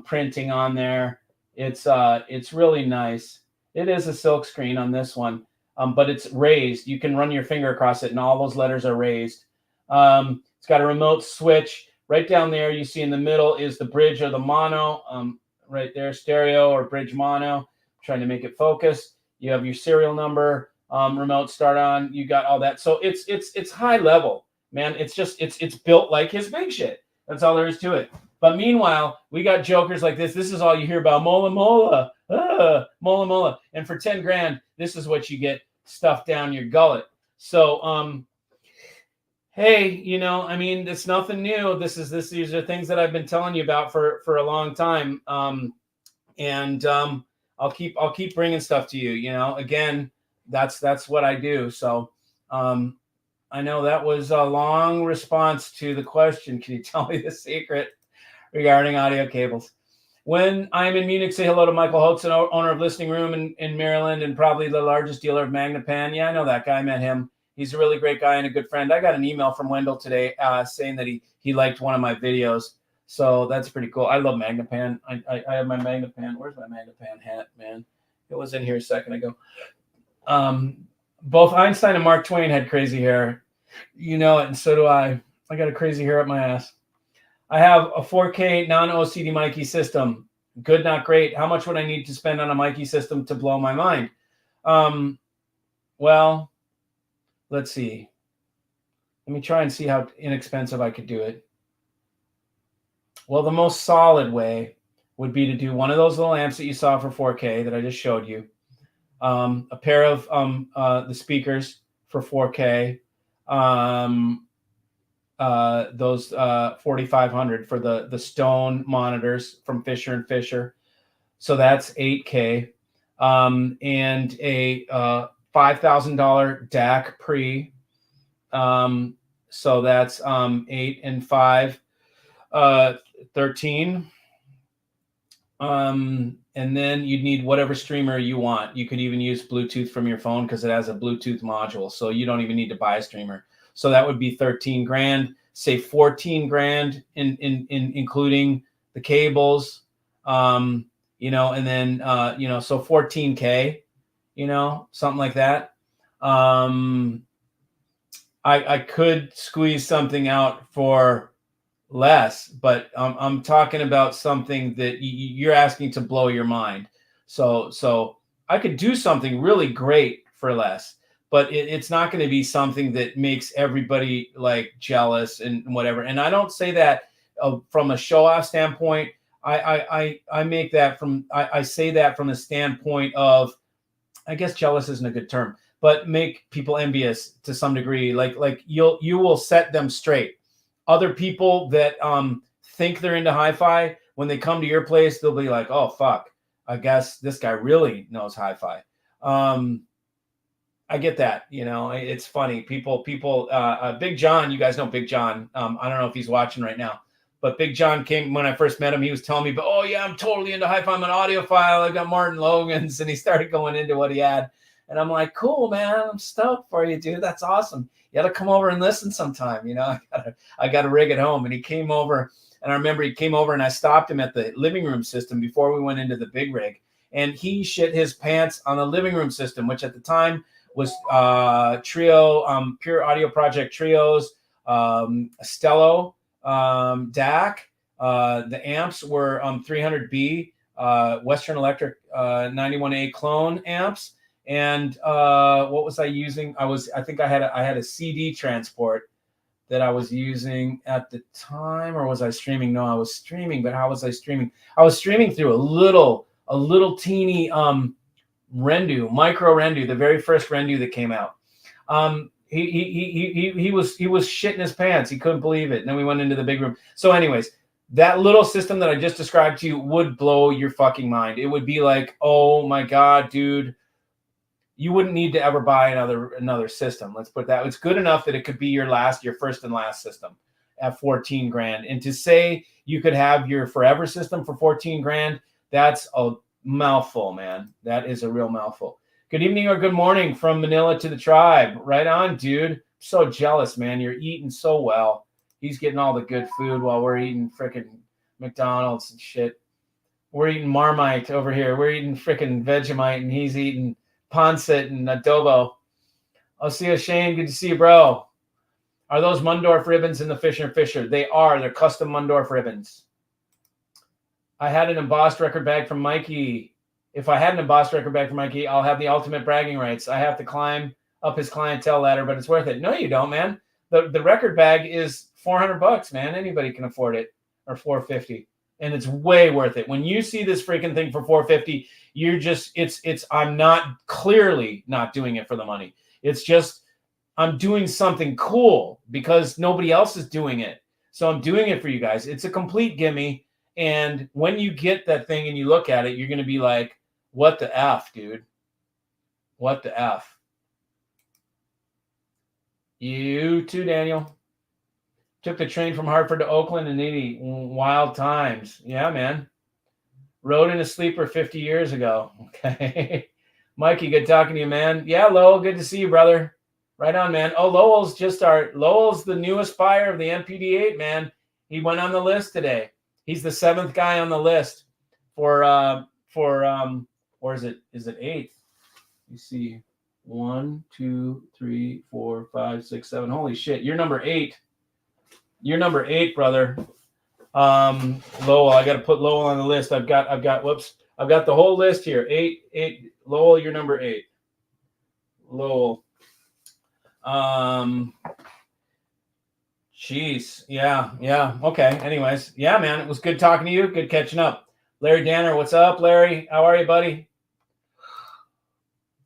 S1: printing on there. It's really nice. It is a silk screen on this one, but it's raised. You can run your finger across it, and all those letters are raised. It's got a remote switch right down there. You see in the middle is the bridge or the mono. Right there, stereo or bridge mono. I'm trying to make it focus. You have your serial number, remote start on. You got all that. So it's high level, man. It's built like his big shit. That's all there is to it. But meanwhile, we got jokers like this. This is all you hear about. Mola mola, mola mola. And for 10 grand, this is what you get stuffed down your gullet. So, hey, you know, I mean, it's nothing new. These are things that I've been telling you about for a long time. And I'll keep bringing stuff to you. You know, again, that's what I do. So, I know that was a long response to the question. Can you tell me the secret regarding audio cables? When I'm in Munich, say hello to Michael Holtz, owner of Listening Room in Maryland and probably the largest dealer of Magnapan. Yeah, I know that guy. I met him. He's a really great guy and a good friend. I got an email from Wendell today saying that he liked one of my videos. So that's pretty cool. I love Magnapan. I have my Magnapan. Where's my Magnapan hat, man? It was in here a second ago. Both Einstein and Mark Twain had crazy hair. You know it, and so do I. I got a crazy hair up my ass. I have a 4K non-OCD Mikey system. Good, not great. How much would I need to spend on a Mikey system to blow my mind? Well, let's see. Let me try and see how inexpensive I could do it. Well, the most solid way would be to do one of those little amps that you saw for 4K that I just showed you. A pair of the speakers for 4K. Those 4,500 for the Stone monitors from Fisher & Fisher. So that's 8K. And a $5,000 DAC pre. So that's 8 and 5, 13. And then you'd need whatever streamer you want. You could even use Bluetooth from your phone because it has a Bluetooth module. So you don't even need to buy a streamer. So that would be 13 grand, say 14 grand in including the cables, you know, and then, you know, so 14K, you know, something like that. I could squeeze something out for less, but I'm talking about something that you're asking to blow your mind. So I could do something really great for less, but it's not going to be something that makes everybody like jealous and whatever. And I don't say that from a show off standpoint. I make that from, I say that from the standpoint of, I guess jealous isn't a good term, but make people envious to some degree. Like you will set them straight. Other people that think they're into hi-fi, when they come to your place, they'll be like, oh, fuck, I guess this guy really knows hi-fi. I get that. You know, it's funny. People, Big John, you guys know Big John. I don't know if he's watching right now, but Big John came when I first met him. He was telling me, but oh yeah, I'm totally into hi-fi. I'm an audiophile. I got Martin Logan's, and he started going into what he had. And I'm like, cool, man. I'm stoked for you, dude. That's awesome. You got to come over and listen sometime. You know, I got a rig at home. And he came over, and I remember he came over and I stopped him at the living room system before we went into the big rig. And he shit his pants on the living room system, which at the time was Trio, Pure Audio Project Trios, Stello, DAC. The amps were 300B Western Electric 91A clone amps. And what was I using? I think I had a CD transport that I was using at the time, or was I streaming? No, I was streaming. But how was I streaming? I was streaming through a little teeny Rendu, micro Rendu, the very first Rendu that came out. He was shitting his pants. He couldn't believe it. And then we went into the big room. So, anyways, that little system that I just described to you would blow your fucking mind. It would be like, oh my God, dude. You wouldn't need to ever buy another system. Let's put that. It's good enough that it could be your first and last system at 14 grand. And to say you could have your forever system for 14 grand, that's a mouthful, man. That is a real mouthful. Good evening or good morning from Manila to the tribe. Right on, dude. So jealous, man. You're eating so well. He's getting all the good food while we're eating frickin' McDonald's and shit. We're eating Marmite over here. We're eating frickin' Vegemite, and he's eating Ponset and adobo. I'll see you, Shane. Good to see you, bro. Are those Mundorf ribbons in the Fisher? They are. They're custom Mundorf ribbons. I had an embossed record bag from Mikey. If I had an embossed record bag from Mikey, I'll have the ultimate bragging rights. I have to climb up his clientele ladder, but it's worth it. No, you don't, man. The record bag is $400, man. Anybody can afford it, or $450. And it's way worth it. When you see this freaking thing for $450, you're just, I'm not clearly not doing it for the money. It's just, I'm doing something cool because nobody else is doing it. So I'm doing it for you guys. It's a complete gimme. And when you get that thing and you look at it, you're going to be like, what the F, dude? What the F? You too, Daniel. Took the train from Hartford to Oakland in 80. Wild times. Yeah, man. Rode in a sleeper 50 years ago. Okay. Mikey, good talking to you, man. Yeah, Lowell, good to see you, brother. Right on, man. Oh, Lowell's the newest buyer of the MPD-8, man. He went on the list today. He's the 7th guy on the list or is it 8th? You see 1, 2, 3, 4, 5, 6, 7. Holy shit. You're number 8. You're number 8, brother. Lowell, I got to put Lowell on the list. I've got the whole list here. 8. Lowell, you're number 8. Lowell. Jeez. Yeah. Okay. Anyways. Yeah, man. It was good talking to you. Good catching up. Larry Danner, what's up, Larry? How are you, buddy?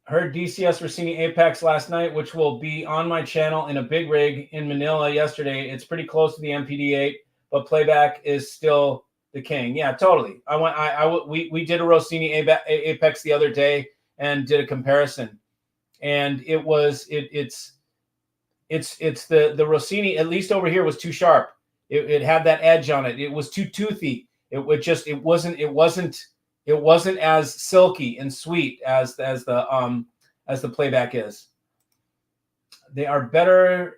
S1: Heard DCS Rossini Apex last night, which will be on my channel in a big rig in Manila yesterday. It's pretty close to the MPD-8, but playback is still the king. Yeah, totally. We did a Rossini Apex the other day and did a comparison, and it's the Rossini, at least over here, was too sharp. It had that edge on it. It was too toothy. It wasn't as silky and sweet as the playback is. They are better.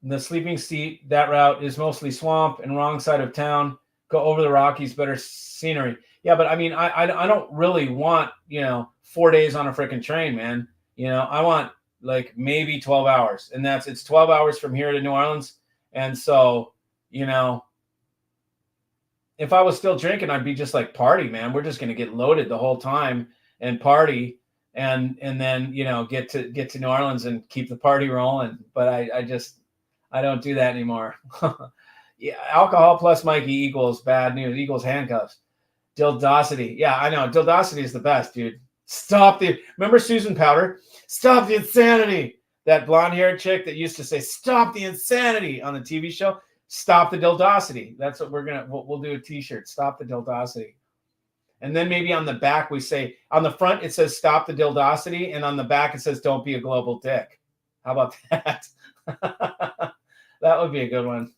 S1: The sleeping seat, that route is mostly swamp and wrong side of town. Go over the Rockies, better scenery. Yeah, but I mean, I don't really want 4 days on a freaking train, man. I want like maybe 12 hours, and it's 12 hours from here to New Orleans. And so, if I was still drinking, I'd be just like, party, man. We're just going to get loaded the whole time and party and then, get to New Orleans and keep the party rolling. But I don't do that anymore. Yeah. Alcohol plus Mikey equals bad news, equals handcuffs. Dildosity. Yeah, I know. Dildosity is the best, dude. Remember Susan Powder? Stop the insanity. That blonde haired chick that used to say, stop the insanity on the TV show. Stop the Dildosity. That's what we'll do a t-shirt. Stop the Dildosity. And then maybe on the back, we say, on the front, it says stop the Dildosity. And on the back, it says don't be a global dick. How about that? That would be a good one.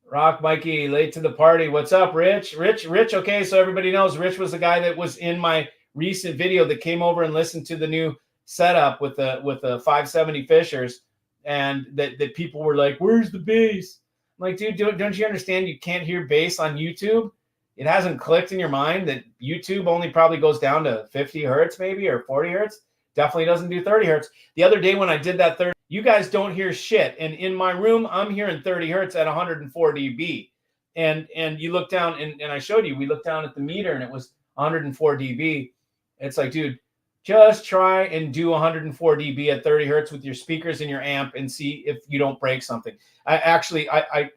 S1: Rock Mikey, late to the party. What's up, Rich? Rich. Okay, so everybody knows Rich was the guy that was in my recent video that came over and listened to the new setup with the 570 Fishers. And that people were like, where's the bass? I'm like, dude, don't you understand you can't hear bass on YouTube? It hasn't clicked in your mind that YouTube only probably goes down to 50 hertz maybe, or 40 hertz. Definitely doesn't do 30 hertz. The other day when I did that You guys don't hear shit. And in my room, I'm hearing 30 hertz at 104 dB. And you look down, and I showed you, we looked down at the meter and it was 104 dB. It's like, dude, just try and do 104 dB at 30 hertz with your speakers and your amp and see if you don't break something. I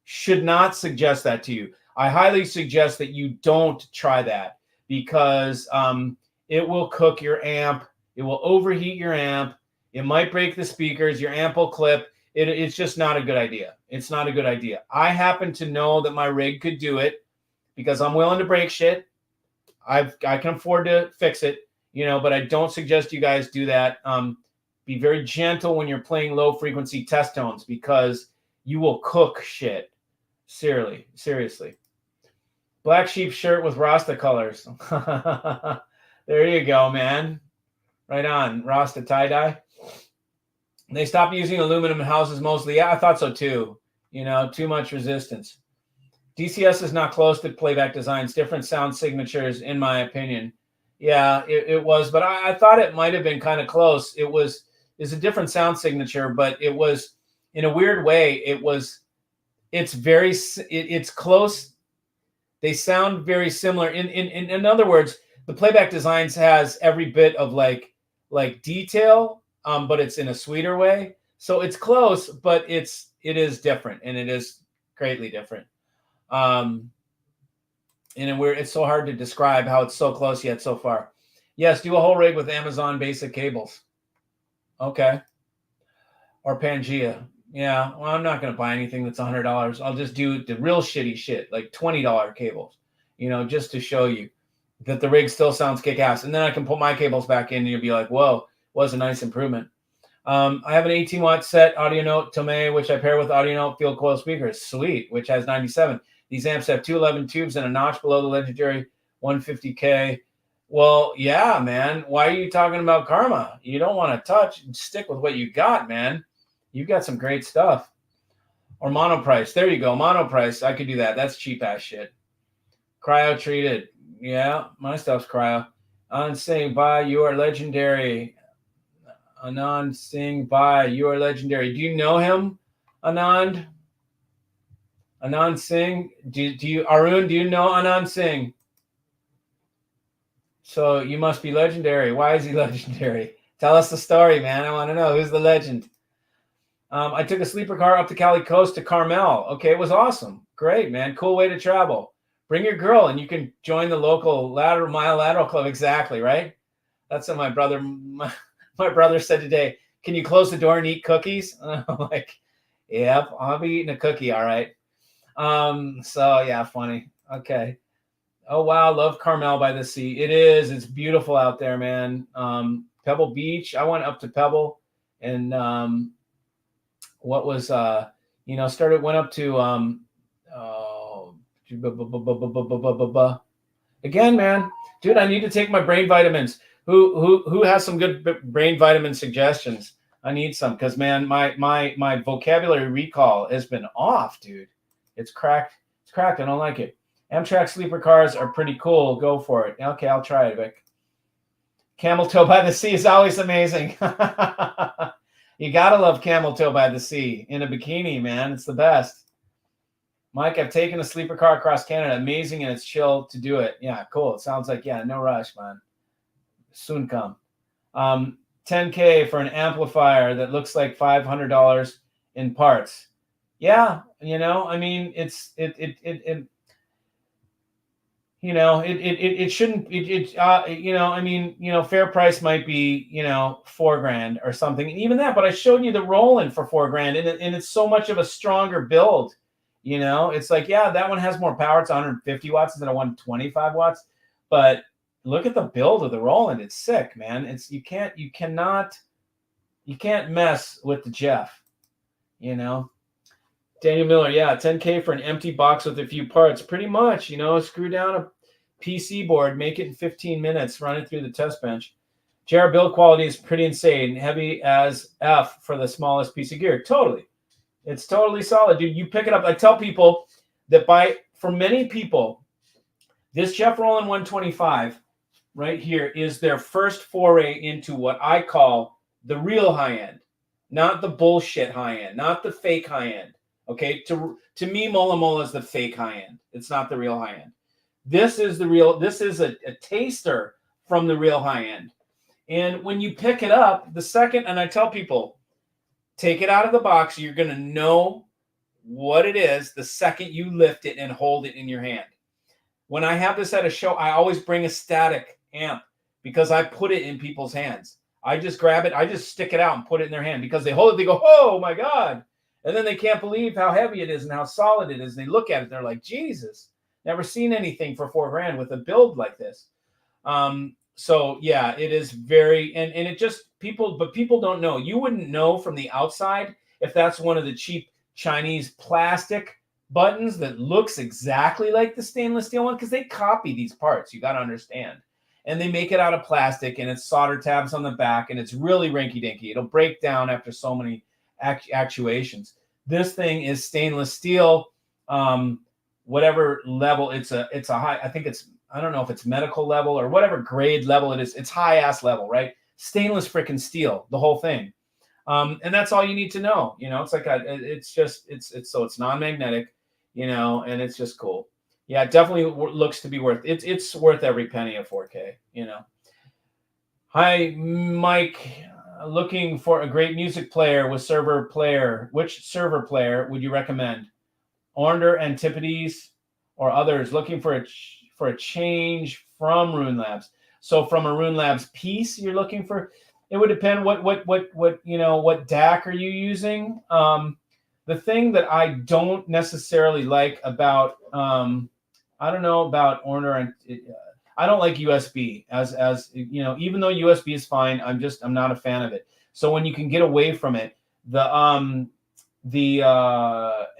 S1: should not suggest that to you. I highly suggest that you don't try that, because it will cook your amp. It will overheat your amp. It might break the speakers. Your amp will clip. It's just not a good idea. It's not a good idea. I happen to know that my rig could do it because I'm willing to break shit. I can afford to fix it, but I don't suggest you guys do that. Be very gentle when you're playing low frequency test tones, because you will cook shit. Seriously. Black sheep shirt with Rasta colors. There you go, man. Right on. Rasta tie-dye. They stopped using aluminum in houses mostly. Yeah, I thought so too. Too much resistance. DCS is not close to playback designs. Different sound signatures, in my opinion. Yeah, it was. But I thought it might have been kind of close. It's a different sound signature, but it was, in a weird way, it's close. They sound very similar. In other words, the playback designs has every bit of like detail, but it's in a sweeter way. So it's close, but it is different, and it is greatly different. And it's so hard to describe how it's so close yet so far. Yes, do a whole rig with Amazon basic cables. Okay. Or Pangea. Yeah, well, I'm not going to buy anything that's $100. I'll just do the real shitty shit, like $20 cables, just to show you that the rig still sounds kick-ass. And then I can put my cables back in, and you'll be like, whoa, was a nice improvement. I have an 18-watt set Audio Note Tomei, which I pair with Audio Note field coil speakers. Sweet, which has 97. These amps have 211 tubes and a notch below the legendary 150K. Well, yeah, man. Why are you talking about Karma? You don't want to touch. Stick with what you got, man. You've got some great stuff. Or Monoprice. There you go. Monoprice. I could do that. That's cheap ass shit. Cryo treated. Yeah, my stuff's cryo. Anand Singh, bye. You are legendary. Anand Singh, bye. You are legendary. Do you know him, Anand? Anand Singh? Do you, Arun, do you know Anand Singh? So you must be legendary. Why is he legendary? Tell us the story, man. I want to know. Who's the legend? I took a sleeper car up the Cali Coast to Carmel. Okay, it was awesome. Great, man. Cool way to travel. Bring your girl, and you can join the local mile lateral club. Exactly, right? That's what my brother said today. Can you close the door and eat cookies? I'm like, yep, I'll be eating a cookie, all right. So yeah, funny. Okay. Oh wow, love Carmel by the sea. It is. It's beautiful out there, man. Pebble Beach. I went up to Pebble, and went up to again, man. Dude, I need to take my brain vitamins. Who has some good brain vitamin suggestions? I need some, because man, my vocabulary recall has been off, dude. It's cracked. It's cracked. I don't like it. Amtrak sleeper cars are pretty cool. Go for it. Okay, I'll try it, Vic. Camel toe by the sea is always amazing. You gotta love camel toe by the sea in a bikini, man. It's the best. Mike, I've taken a sleeper car across Canada. Amazing, and it's chill to do it. Yeah, cool. It sounds like, yeah, no rush, man. Soon come. $10K for an amplifier that looks like $500 in parts. Yeah, I mean, it shouldn't, I mean, fair price might be, $4,000 or something. And even that, but I showed you the Roland for $4,000, and it's so much of a stronger build. It's like, yeah, that one has more power. It's 150 watts instead of 125 watts. But look at the build of the Roland. It's sick, man. You can't mess with the Jeff, Daniel Miller, yeah, $10K for an empty box with a few parts. Pretty much, screw down a PC board, make it in 15 minutes, run it through the test bench. JR build quality is pretty insane. Heavy as F for the smallest piece of gear. Totally. It's totally solid, dude. You pick it up. I tell people that for many people, this Jeff Roland 125 right here is their first foray into what I call the real high end. not the bullshit high end, not the fake high end. Okay, to me, Mola Mola is the fake high end. It's not the real high end. This is the real. This is a taster from the real high end. And when you pick it up, the second, and I tell people, take it out of the box. You're going to know what it is the second you lift it and hold it in your hand. When I have this at a show, I always bring a static amp because I put it in people's hands. I just grab it. I just stick it out and put it in their hand because they hold it. They go, oh my God. And then they can't believe how heavy it is and how solid it is. And they look at it. They're like, Jesus, never seen anything for $4,000 with a build like this. So yeah, it is very, and it just but people don't know. You wouldn't know from the outside if that's one of the cheap Chinese plastic buttons that looks exactly like the stainless steel one, because they copy these parts. You got to understand. And they make it out of plastic, and it's solder tabs on the back, and it's really rinky-dinky. It'll break down after so many actuations. This thing is stainless steel, whatever level. It's a high. I think I don't know if it's medical level or whatever grade level it is. It's high ass level, right? Stainless freaking steel, the whole thing. And that's all you need to know. It's like it's non-magnetic, and it's just cool. Yeah, it definitely looks to be worth it. It's worth every penny of 4K, Hi, Mike. Looking for a great music player with server player. Which server player would you recommend? Ornder, Antipodes, or others? Looking for a change from Rune Labs. So from a Rune Labs piece, you're looking for. It would depend what DAC are you using. The thing that I don't necessarily like about I don't know about Orner, and I don't like USB as even though USB is fine, I'm not a fan of it. So when you can get away from it, the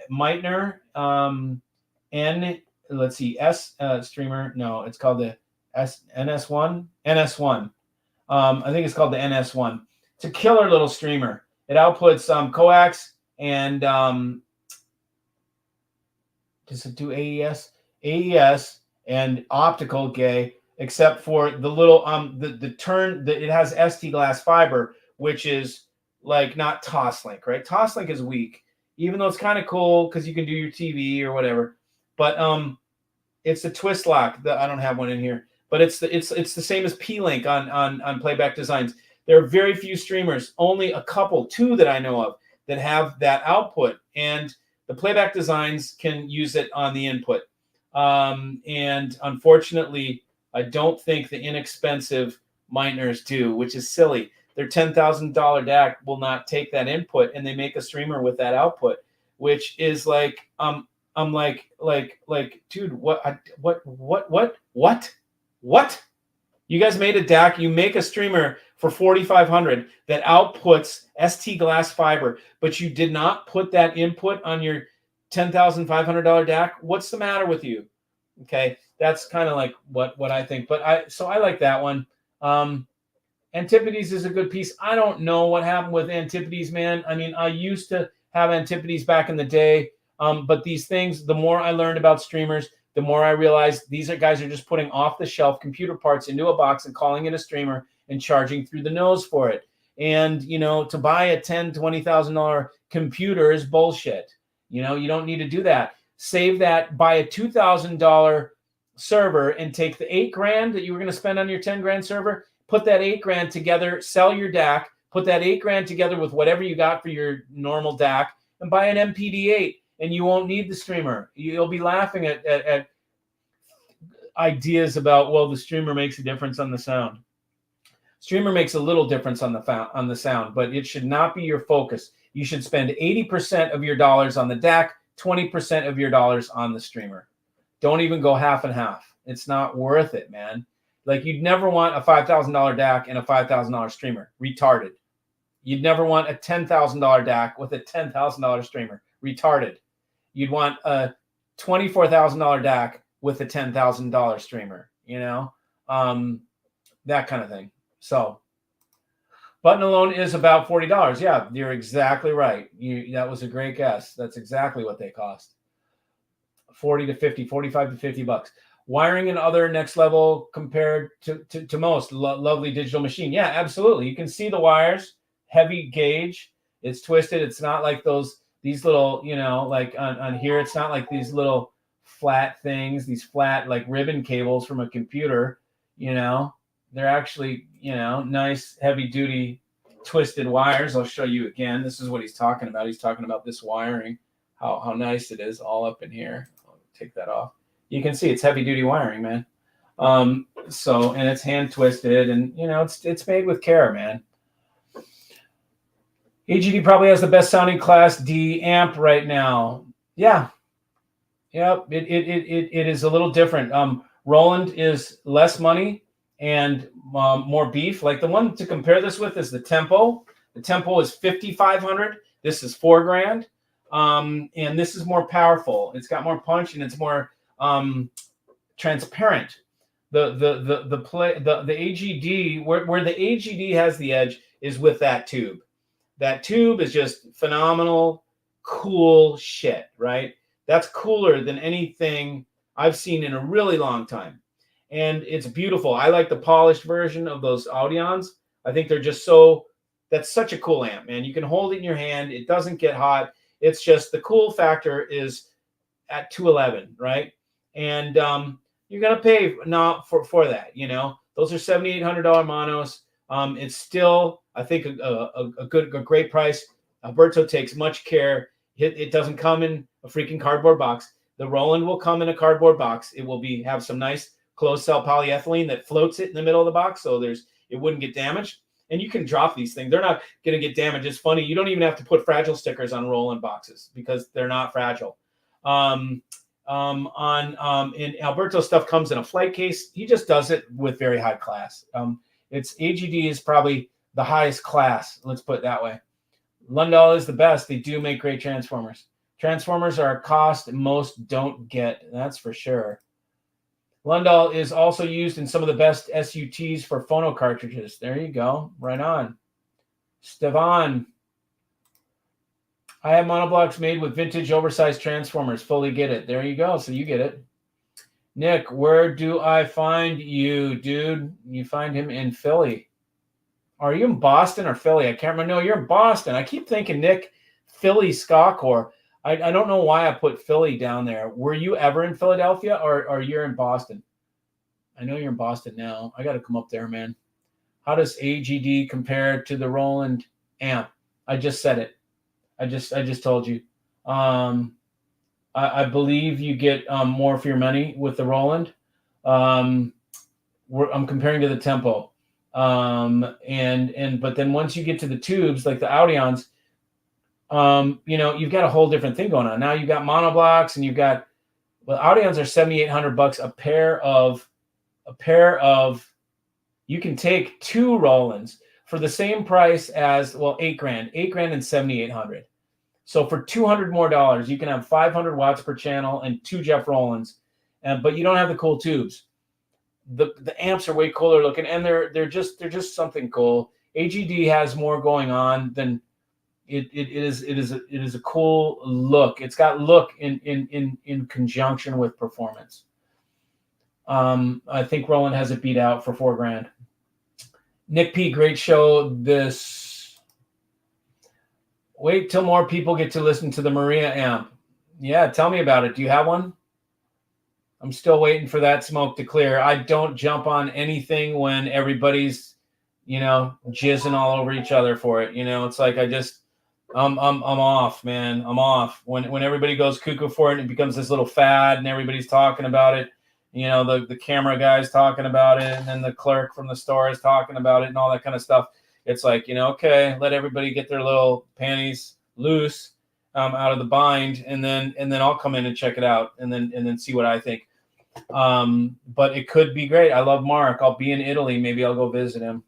S1: Meitner let's see, streamer. No, it's called the NS1. I think it's called the NS1. It's a killer little streamer. It outputs coax and does it do AES? AES and optical gay, except for the little the turn that it has ST glass fiber, which is like not Toslink, right? Toslink is weak, even though it's kind of cool because you can do your TV or whatever. But it's a twist lock. I don't have one in here, but it's the same as P-Link on Playback Designs. There are very few streamers, only a couple, 2 that I know of, that have that output, and the Playback Designs can use it on the input. And unfortunately, I don't think the inexpensive Meitners do, which is silly. Their $10,000 DAC will not take that input, and they make a streamer with that output, which is like, I'm like, dude, what? You guys made a DAC. You make a streamer for $4,500 that outputs ST glass fiber, but you did not put that input on your $10,500 DAC. What's the matter with you? Okay, that's kind of like what I think. But I like that one. Antipodes is a good piece. I don't know what happened with Antipodes, man. I mean, I used to have Antipodes back in the day, but these things, the more I learned about streamers, the more I realized these guys are just putting off-the-shelf computer parts into a box and calling it a streamer and charging through the nose for it. And, to buy a $10,000, $20,000 computer is bullshit. You don't need to do that. Save that, buy a $2,000 server and take the $8,000 that you were going to spend on your $10,000 server, put that $8,000 together, sell your DAC, put that $8,000 together with whatever you got for your normal DAC, and buy an MPD-8, and you won't need the streamer. You'll be laughing at ideas about, well, the streamer makes a difference on the sound. Streamer makes a little difference on the sound, but it should not be your focus. You should spend 80% of your dollars on the DAC, 20% of your dollars on the streamer. Don't even go half and half. It's not worth it, man. Like, you'd never want a $5,000 DAC and a $5,000 streamer. Retarded. You'd never want a $10,000 DAC with a $10,000 streamer. Retarded. You'd want a $24,000 DAC with a $10,000 streamer, that kind of thing. So button alone is about $40. Yeah, you're exactly right. That was a great guess. That's exactly what they cost. 40 to 50, 45 to 50 bucks. Wiring and other next level compared to most. Lovely digital machine. Yeah, absolutely. You can see the wires, heavy gauge. It's twisted. It's not like these little, like on here, it's not like these little flat things, these flat like ribbon cables from a computer. They're actually, nice heavy duty twisted wires. I'll show you again. This is what he's talking about. He's talking about this wiring, how nice it is all up in here. I'll take that off. You can see it's heavy duty wiring, man. And it's hand twisted, and it's made with care, man. AGD probably has the best sounding Class D amp right now. Yeah. Yep. It is a little different. Roland is less money and more beef. Like the one to compare this with is the Tempo. The Tempo is $5,500. This is $4,000. And this is more powerful. It's got more punch and it's more transparent. The AGD, where the AGD has the edge is with that tube. That tube is just phenomenal, cool shit, right? That's cooler than anything I've seen in a really long time. And it's beautiful. I like the polished version of those Audions. I think they're just that's such a cool amp, man. You can hold it in your hand. It doesn't get hot. It's just the cool factor is at 211, right? And you're going to pay for that, Those are $7,800 monos. It's still, I think, a great price. Alberto takes much care. It doesn't come in a freaking cardboard box. The Roland will come in a cardboard box. It will have some nice closed cell polyethylene that floats it in the middle of the box, so it wouldn't get damaged. And you can drop these things. They're not going to get damaged. It's funny. You don't even have to put fragile stickers on Roland boxes because they're not fragile. And Alberto stuff comes in a flight case. He just does it with very high class. It's AGD is probably the highest class. Let's put it that way. Lundahl is the best. They do make great transformers. Transformers are a cost most don't get. That's for sure. Lundahl is also used in some of the best SUTs for phono cartridges. There you go. Right on. Stevan. I have monoblocks made with vintage oversized transformers. Fully get it. There you go. So you get it. Nick, where do I find you, dude? You find him in Philly. Are you in Boston or Philly? I can't remember. No, you're in Boston. I keep thinking, Nick, Philly Ska Core. I don't know why I put Philly down there. Were you ever in Philadelphia or you're in Boston? I know you're in Boston now. I got to come up there, man. How does AGD compare to the Roland amp? I just said it. I just told you. I believe you get more for your money with the Roland. I'm comparing to the Tempo. But then once you get to the tubes, like the Audions, you've got a whole different thing going on. Now you've got monoblocks and Audions are $7,800 a pair of, you can take two Rolands for the same price as, $8,000 and $7,800. So for $200 more, you can have 500 watts per channel and two Jeff Rolands, but you don't have the cool tubes. The amps are way cooler looking, and they're just something cool. AGD has more going on than it is a cool look. It's got look in conjunction with performance. I think Roland has it beat out for $4,000. Nick P, great show. Wait till more people get to listen to the Maria amp. Yeah, tell me about it. Do you have one? I'm still waiting for that smoke to clear. I don't jump on anything when everybody's, jizzing all over each other for it. It's like I'm off, man. I'm off. When everybody goes cuckoo for it and it becomes this little fad and everybody's talking about it. The camera guy's talking about it, and then the clerk from the store is talking about it and all that kind of stuff. It's like, okay, let everybody get their little panties loose out of the bind, and then I'll come in and check it out and then see what I think. But it could be great. I love Mark. I'll be in Italy. Maybe I'll go visit him.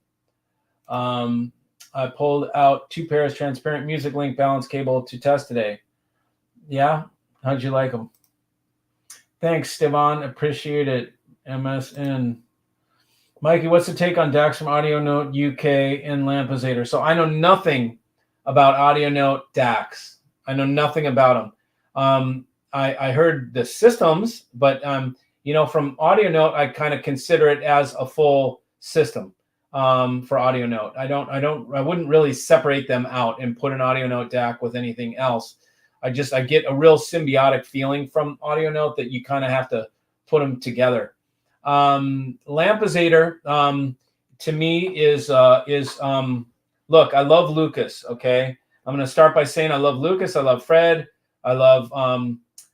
S1: I pulled out 2 pairs transparent music link balance cable to test today. Yeah? How'd you like them? Thanks, Stevan. Appreciate it. MSN. Mikey, what's the take on DACs from Audio Note UK and Lampezator? So I know nothing about Audio Note DACs. I know nothing about them. I heard the systems, but from Audio Note, I kind of consider it as a full system. for audio note. I wouldn't really separate them out and put an audio note DAC with anything else. I get a real symbiotic feeling from audio note that you kind of have to put them together. Lampizator, to me is look, I love Lucas. Okay. I'm going to start by saying I love Lucas. I love Fred. I love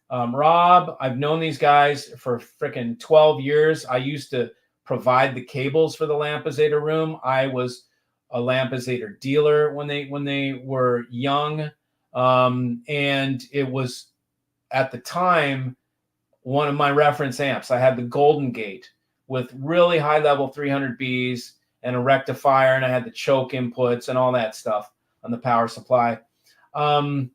S1: Rob. I've known these guys for freaking 12 years. I used to provide the cables for the Lampizator room. I was a Lampizator dealer when they were young. And it was at the time one of my reference amps. I had the Golden Gate with really high level 300Bs and a rectifier, and I had the choke inputs and all that stuff on the power supply. Lampizator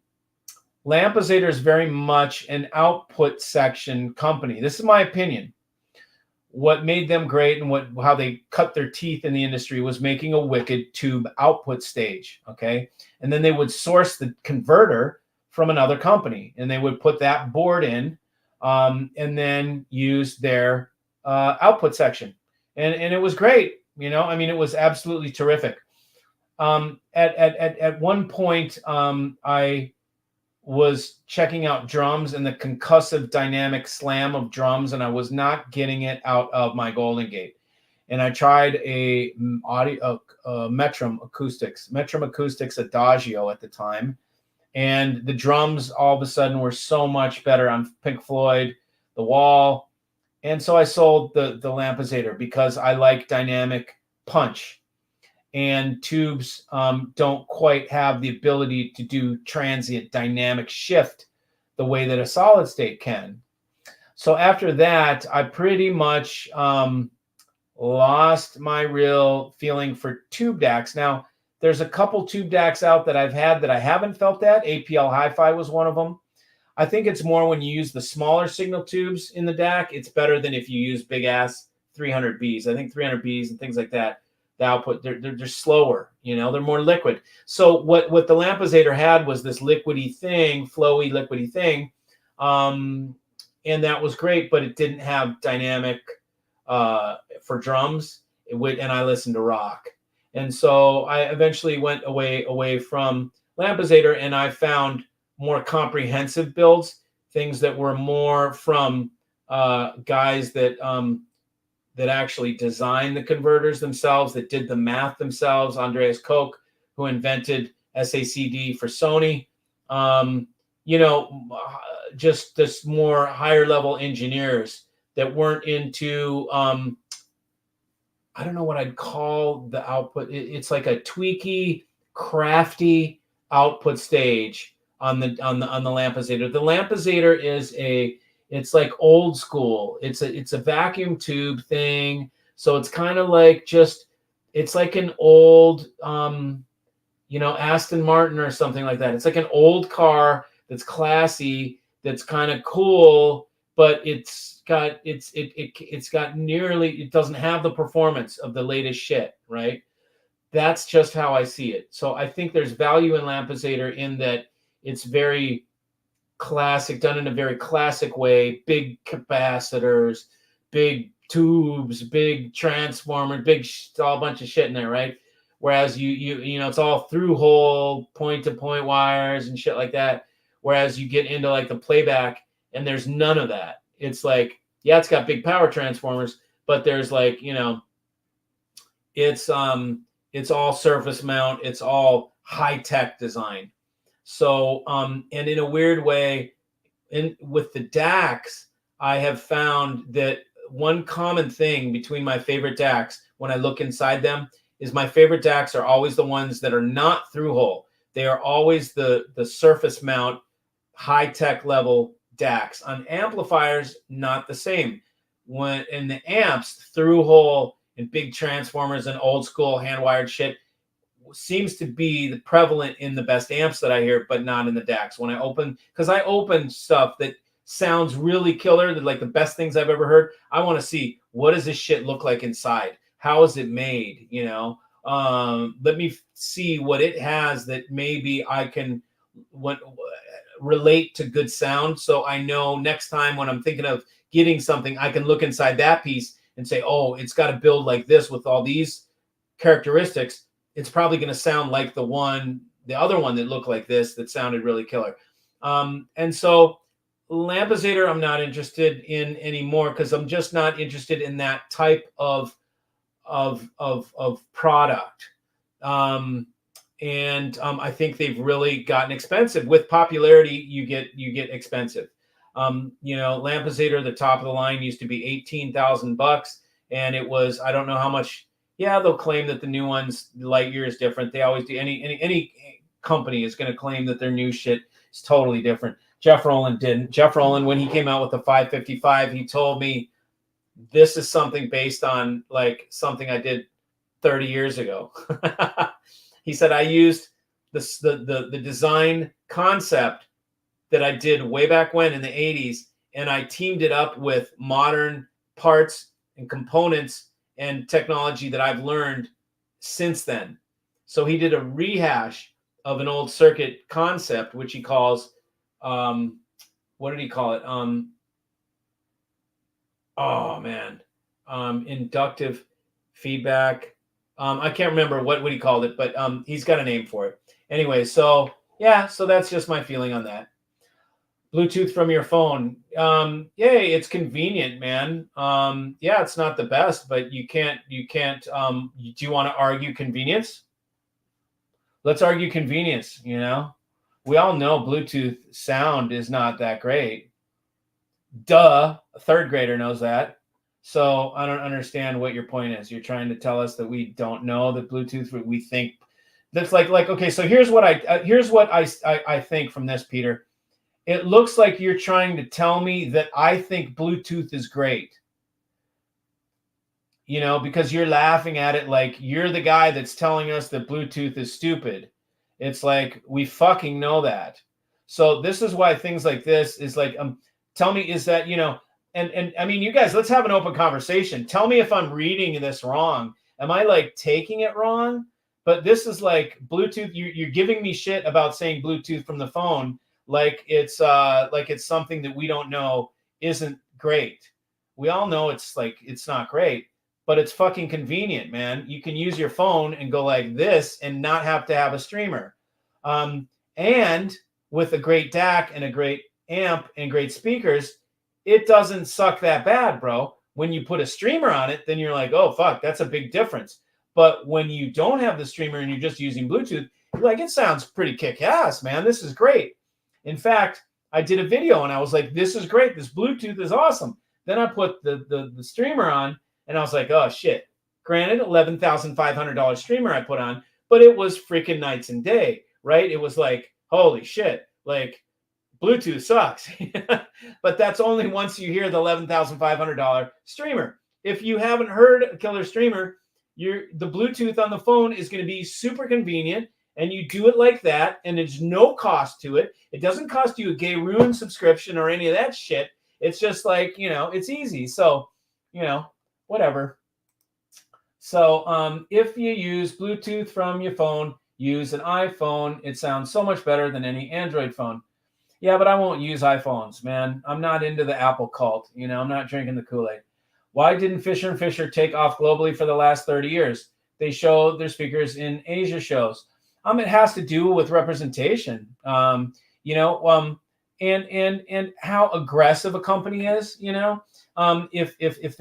S1: is very much an output section company. This is my opinion. What made them great and how they cut their teeth in the industry was making a wicked tube output stage, okay? And then they would source the converter from another company, and they would put that board in and then use their output section. And it was great, you know? I mean, it was absolutely terrific. At one point, I was checking out drums and the concussive dynamic slam of drums, and I was not getting it out of my Golden Gate. And I tried a Metrum Acoustics Adagio at the time, and the drums all of a sudden were so much better on Pink Floyd, The Wall. And so I sold the Lampizator because I like dynamic punch. And tubes don't quite have the ability to do transient dynamic shift the way that a solid state can. So after that, I pretty much lost my real feeling for tube DACs. Now, there's a couple tube DACs out that I've had that I haven't felt that. APL Hi-Fi was one of them. I think it's more when you use the smaller signal tubes in the DAC, it's better than if you use big-ass 300Bs. I think 300Bs and things like that, the output, they're slower, you know, they're more liquid. So what the Lampizator had was this liquidy thing, flowy liquidy thing, and that was great, but it didn't have dynamic for drums, and I listened to rock. And so I eventually went away from Lampizator, and I found more comprehensive builds, things that were more from guys that actually designed the converters themselves, that did the math themselves. Andreas Koch, who invented SACD for Sony, you know, just this more higher level engineers that weren't into, I don't know what I'd call the output. It's like a tweaky, crafty output stage on the Lampizator. The Lampizator is it's like old school. It's a vacuum tube thing. So it's kind of like it's like an old, you know, Aston Martin or something like that. It's like an old car that's classy, that's kind of cool, but it doesn't have the performance of the latest shit, right? That's just how I see it. So I think there's value in Lampizator in that it's very classic, done in a very classic way, big capacitors, big tubes, big transformer, all bunch of shit in there, right? Whereas you know, it's all through hole, point to point wires and shit like that. Whereas you get into like the playback and there's none of that. It's like, yeah, it's got big power transformers, but there's like, you know, it's all surface mount, it's all high-tech design. So, and in a weird way, with the DACs, I have found that one common thing between my favorite DACs, when I look inside them, is my favorite DACs are always the ones that are not through hole. They are always the surface mount, high-tech level DACs. On amplifiers, not the same. When in the amps, through hole and big transformers and old school hand-wired shit seems to be the prevalent in the best amps that I hear, but not in the DACs. When I open, because I open stuff that sounds really killer, that like the best things I've ever heard, I want to see, what does this shit look like inside? How is it made? You know, let me see what it has that maybe I can relate to good sound. So I know next time when I'm thinking of getting something, I can look inside that piece and say, oh, it's got to build like this with all these characteristics, it's probably going to sound like the other one that looked like this that sounded really killer. And so Lampezator, I'm not interested in anymore because I'm just not interested in that type of product. I think they've really gotten expensive. With popularity, you get expensive. Lampezator, the top of the line, used to be $18,000, and it was, I don't know how much. Yeah, they'll claim that the new one's light year is different. They always do. Any company is going to claim that their new shit is totally different. Jeff Rowland didn't. Jeff Rowland, when he came out with the 555, he told me this is something based on like something I did 30 years ago. He said I used the design concept that I did way back when in the 80s, and I teamed it up with modern parts and components and technology that I've learned since then. So he did a rehash of an old circuit concept, which he calls, what did he call it? Inductive feedback. I can't remember what he called it, but he's got a name for it. Anyway, so yeah, so that's just my feeling on that. Bluetooth from your phone. Yay, it's convenient, man. Yeah, it's not the best, but you can't, do you want to argue convenience? Let's argue convenience, We all know Bluetooth sound is not that great. Duh, a third grader knows that. So I don't understand what your point is. You're trying to tell us that we don't know that Bluetooth, we think that's like okay, so here's what I think from this, Peter. It looks like you're trying to tell me that I think Bluetooth is great. Because you're laughing at it like you're the guy that's telling us that Bluetooth is stupid. It's like, we fucking know that. So this is why things like this is like, tell me, is that, and I mean, you guys, let's have an open conversation. Tell me if I'm reading this wrong. Am I like taking it wrong? But this is like Bluetooth. You're giving me shit about saying Bluetooth from the phone. Like it's something that we don't know isn't great. We all know it's not great, but it's fucking convenient, man. You can use your phone and go like this and not have to have a streamer. And with a great DAC and a great amp and great speakers, it doesn't suck that bad, bro. When you put a streamer on it, then you're like, oh, fuck, that's a big difference. But when you don't have the streamer and you're just using Bluetooth, you're like, it sounds pretty kick-ass, man. This is great. In fact, I did a video and I was like, this is great. This Bluetooth is awesome. Then I put the streamer on and I was like, oh, shit. Granted, $11,500 streamer I put on, but it was freaking nights and day, right? It was like, holy shit, like Bluetooth sucks. But that's only once you hear the $11,500 streamer. If you haven't heard a killer streamer, the Bluetooth on the phone is going to be super convenient. And you do it like that, and there's no cost to it. It doesn't cost you a Gay Rune subscription or any of that shit. It's just like, it's easy. So, whatever. So if you use Bluetooth from your phone, use an iPhone. It sounds so much better than any Android phone. Yeah, but I won't use iPhones, man. I'm not into the Apple cult. I'm not drinking the Kool-Aid. Why didn't Fisher & Fisher take off globally for the last 30 years? They show their speakers in Asia shows. It has to do with representation, and how aggressive a company is, if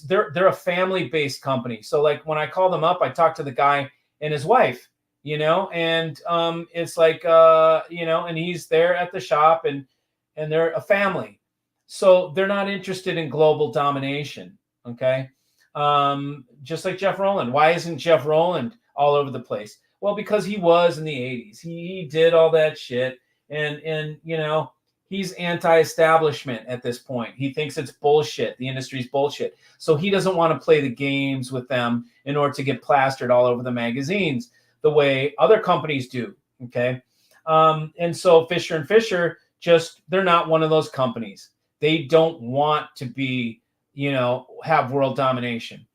S1: they're a family-based company. So like when I call them up, I talk to the guy and his wife, and it's like, and he's there at the shop and they're a family. So they're not interested in global domination. Okay. Just like Jeff Rowland. Why isn't Jeff Rowland all over the place? Well, because he was in the 80s. He did all that shit. And he's anti-establishment at this point. He thinks it's bullshit. The industry's bullshit. So he doesn't want to play the games with them in order to get plastered all over the magazines the way other companies do. Okay. And so Fisher & Fisher, they're not one of those companies. They don't want to be, have world domination.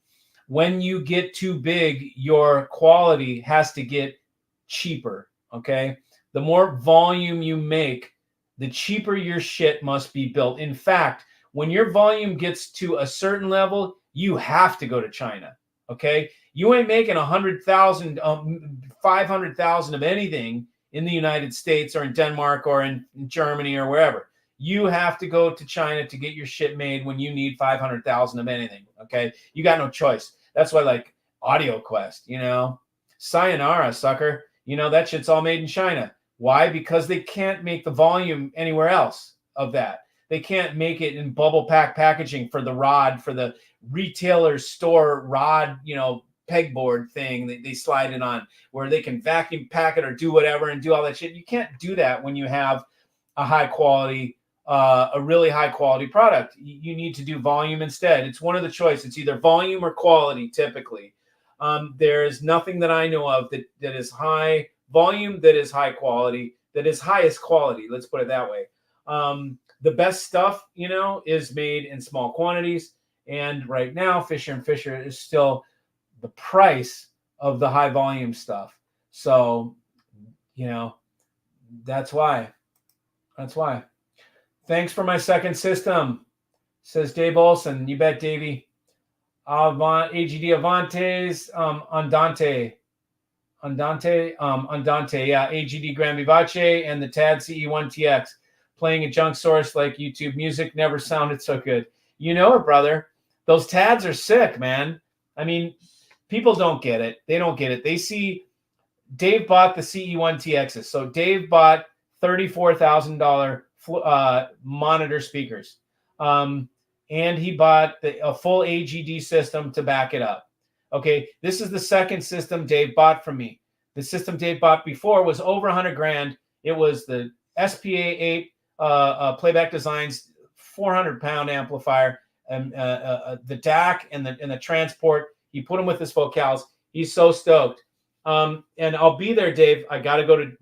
S1: When you get too big, your quality has to get cheaper, okay? The more volume you make, the cheaper your shit must be built. In fact, when your volume gets to a certain level, you have to go to China, Okay. You ain't making 100,000, 500,000 of anything in the United States or in Denmark or in Germany or wherever. You have to go to China to get your shit made when you need 500,000 of anything. Okay. You got no choice. That's why, like, Audio Quest, sayonara, sucker. That shit's all made in China. Why? Because they can't make the volume anywhere else of that. They can't make it in bubble pack packaging for the rod, for the retailer store rod, pegboard thing that they slide it on, where they can vacuum pack it or do whatever and do all that shit. You can't do that when you have a high quality, a really high quality product. You need to do volume instead. It's one of the choices. It's either volume or quality typically. There is nothing that I know of that is high volume, that is high quality, that is highest quality. Let's put it that way. The best stuff, is made in small quantities. And right now, Fisher & Fisher is still the price of the high volume stuff. So, that's why. That's why. Thanks for my second system, says Dave Olson. You bet, Davey. AGD Avantes, Andante, yeah, AGD Grand Vivace, and the TAD CE1TX. Playing a junk source like YouTube Music never sounded so good. You know it, brother. Those TADs are sick, man. I mean, people don't get it. They don't get it. They see Dave bought the CE1TXs. So Dave bought $34,000 monitor speakers. And he bought a full AGD system to back it up. Okay, this is the second system Dave bought from me. The system Dave bought before was over 100 grand. It was the SPA8 Playback Designs 400-pound amplifier, and the DAC and the transport. He put them with his vocals. He's so stoked. And I'll be there, Dave. I got to go to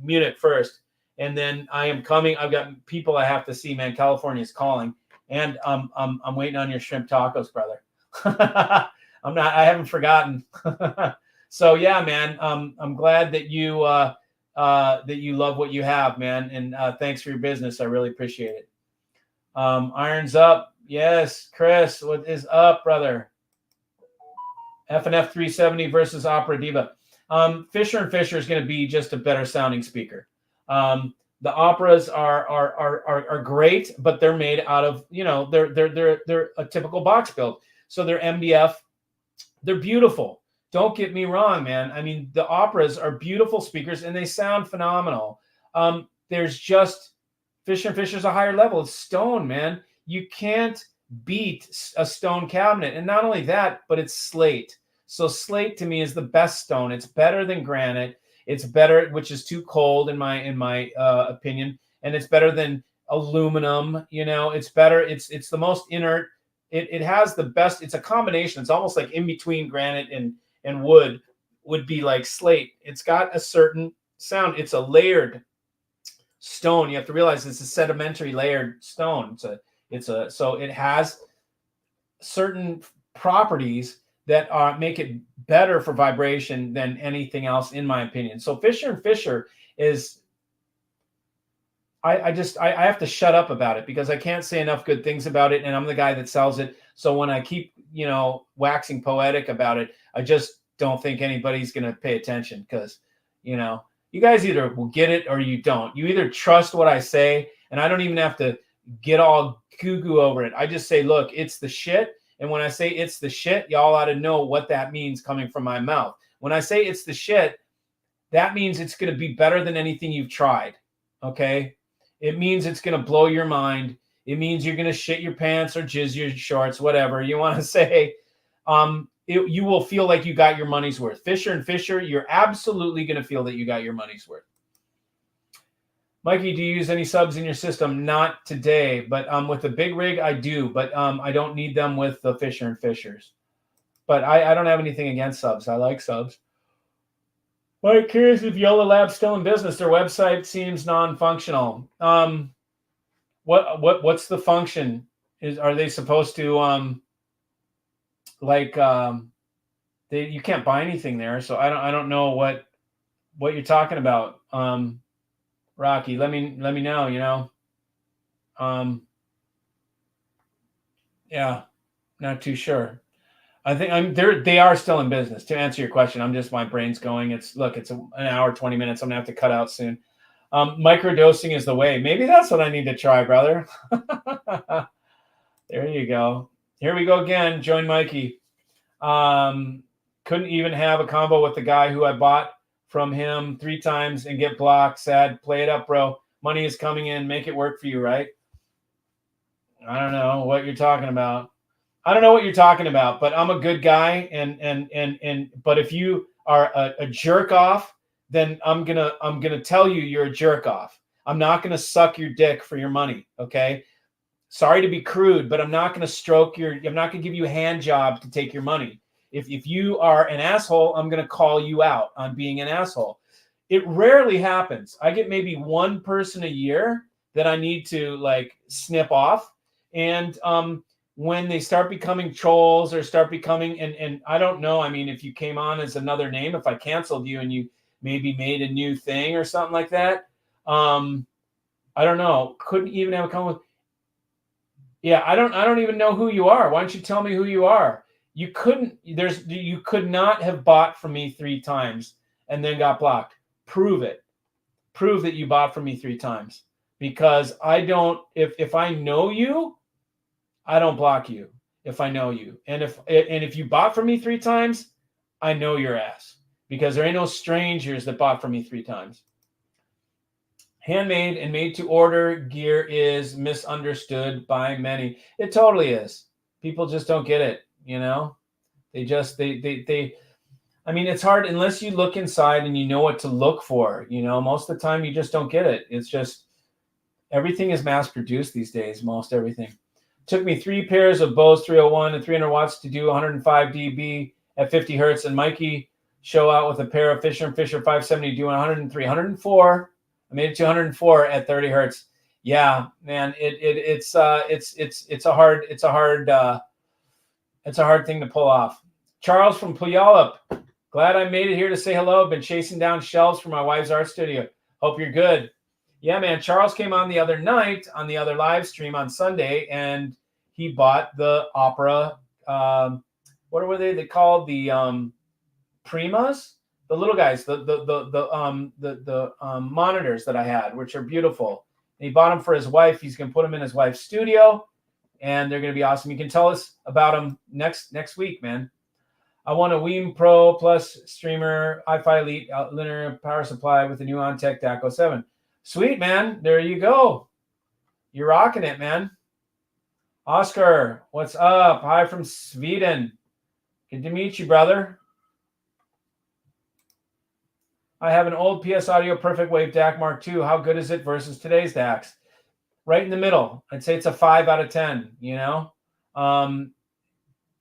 S1: Munich first, and then I am coming. I've got people I have to see, man. California's calling, and I'm waiting on your shrimp tacos, brother. I haven't forgotten. So yeah, man. I'm glad that you love what you have, man. And thanks for your business. I really appreciate it. Irons up. Yes, Chris, what is up, brother? F&F 370 versus Opera Diva. Fisher & Fisher is going to be just a better sounding speaker. The Operas are great, but they're made out of, they're a typical box build. So they're MDF. They're beautiful. Don't get me wrong, man. I mean, the Operas are beautiful speakers and they sound phenomenal. There's just Fisher & Fisher's a higher level. It's stone, man. You can't beat a stone cabinet. And not only that, but it's slate. So slate to me is the best stone. It's better than granite. It's better, which is too cold in my opinion. And it's better than aluminum. It's better. It's the most inert. It has the best. It's a combination. It's almost like in between granite and wood would be like slate. It's got a certain sound. It's a layered stone. You have to realize it's a sedimentary layered stone. So it has certain properties that make it better for vibration than anything else, in my opinion. So Fisher & Fisher is, I have to shut up about it because I can't say enough good things about it. And I'm the guy that sells it. So when I keep, waxing poetic about it, I just don't think anybody's going to pay attention because, you guys either will get it or you don't. You either trust what I say, and I don't even have to get all goo-goo over it. I just say, look, it's the shit. And when I say it's the shit, y'all ought to know what that means coming from my mouth. When I say it's the shit, that means it's going to be better than anything you've tried. Okay? It means it's going to blow your mind. It means you're going to shit your pants or jizz your shorts, whatever you want to say. You will feel like you got your money's worth. Fisher & Fisher, you're absolutely going to feel that you got your money's worth. Mikey, do you use any subs in your system? Not today, but with the big rig, I do. But I don't need them with the Fisher & Fishers. But I don't have anything against subs. I like subs. Mike, curious if Yola Lab's still in business. Their website seems non-functional. What's the function? Are they supposed to you can't buy anything there, so I don't know what you're talking about. Rocky, let me know, yeah, not too sure. I think I'm there. They are still in business. To answer your question, my brain's going. It's an hour, 20 minutes. I'm gonna have to cut out soon. Microdosing is the way. Maybe that's what I need to try, brother. There you go. Here we go again. Join Mikey. Couldn't even have a combo with the guy who I bought from him 3 times and get blocked. Sad. Play it up, bro. Money is coming in. Make it work for you, right? I don't know what you're talking about. I don't know what you're talking about, but I'm a good guy. But if you are a jerk off, then I'm gonna tell you you're a jerk off. I'm not gonna suck your dick for your money. Okay. Sorry to be crude, but I'm not gonna I'm not gonna give you a hand job to take your money. If you are an asshole, I'm gonna call you out on being an asshole. It rarely happens. I get maybe one person a year that I need to like snip off. And when they start becoming trolls or start becoming, and I don't know, I mean, if you came on as another name, if I canceled you and you maybe made a new thing or something like that, I don't know. Couldn't even have a comment. Yeah, I don't even know who you are. Why don't you tell me who you are? You could not have bought from me 3 times and then got blocked. Prove it. Prove that you bought from me 3 times. Because I don't, if I know you, I don't block you if I know you. And if you bought from me 3 times, I know your ass. Because there ain't no strangers that bought from me 3 times. Handmade and made to order gear is misunderstood by many. It totally is. People just don't get it, you know? They I mean, it's hard unless you look inside and you know what to look for, you know? Most of the time you just don't get it. It's just everything is mass produced these days, most everything. Took me 3 pairs of Bose 301 and 300 watts to do 105 dB at 50 hertz, and Mikey show out with a pair of Fisher & Fisher 570 doing 103, 104. I made it to 104 at 30 hertz. Yeah, man, it's a hard thing to pull off. Charles from Puyallup, glad I made it here to say hello. Been chasing down shelves for my wife's art studio. Hope you're good. Yeah, man. Charles came on the other night on the other live stream on Sunday, and he bought the Opera. What were they? They called the Primas, the little guys, the monitors that I had, which are beautiful. And he bought them for his wife. He's gonna put them in his wife's studio, and they're gonna be awesome. You can tell us about them next week, man. I want a Weem Pro Plus streamer, iFi Elite linear power supply with the new OnTech DAC 07. Sweet, man. There you go. You're rocking it, man. Oscar, what's up? Hi from Sweden. Good to meet you, brother. I have an old PS Audio Perfect Wave DAC Mark II. How good is it versus today's DACs? Right in the middle. I'd say it's a 5 out of 10, you know?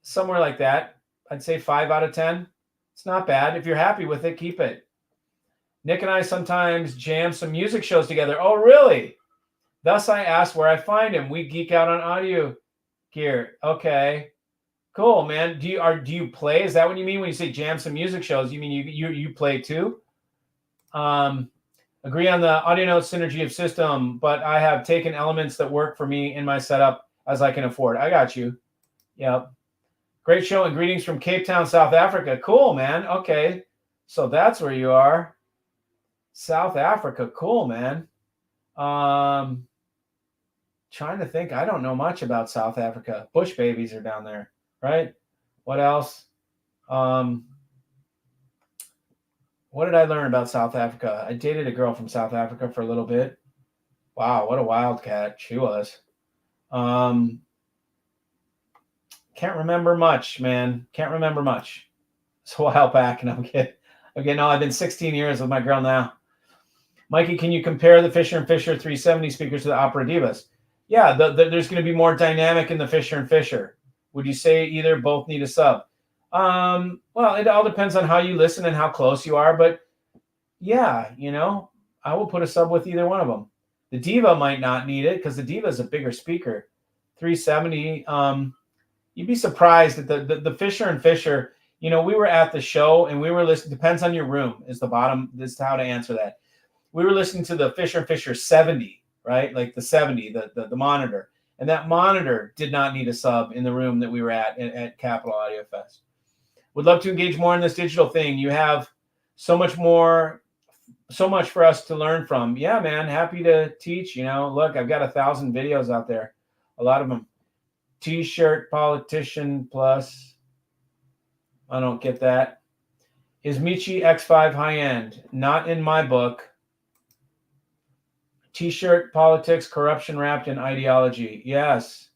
S1: Somewhere like that. I'd say 5 out of 10. It's not bad. If you're happy with it, keep it. Nick and I sometimes jam some music shows together. Oh, really? Thus, I asked where I find him. We geek out on audio gear. Okay, cool, man. Do you play? Is that what you mean when you say jam some music shows? You mean you play too? Agree on the audio note synergy of system, but I have taken elements that work for me in my setup as I can afford. I got you. Yep. Great show and greetings from Cape Town, South Africa. Cool, man. Okay, so that's where you are. South Africa, cool, man. Trying to think. I don't know much about South Africa. Bush babies are down there, right? What else? What did I learn about South Africa? I dated a girl from South Africa for a little bit. Wow, what a wildcat she was. Can't remember much, man. Can't remember much. It's a while back, and I'm kidding. Okay, no, I've been 16 years with my girl now. Mikey, can you compare the Fisher & Fisher 370 speakers to the Opera Divas? Yeah, there's going to be more dynamic in the Fisher & Fisher. Would you say either both need a sub? Well, it all depends on how you listen and how close you are. But yeah, you know, I will put a sub with either one of them. The Diva might not need it because the Diva is a bigger speaker. 370. You'd be surprised that the Fisher & Fisher, you know, we were at the show and we were listening. Depends on your room is the bottom. This is how to answer that. We were listening to the Fisher & Fisher 70, right? Like the 70, the monitor. And that monitor did not need a sub in the room that we were at Capital Audio Fest. Would love to engage more in this digital thing. You have so much more, so much for us to learn from. Yeah, man, happy to teach. Look, I've got 1,000 videos out there, a lot of them. T-shirt politician plus. I don't get that. Is Michi X5 high end? Not in my book. T-shirt politics, corruption wrapped in ideology. Yes.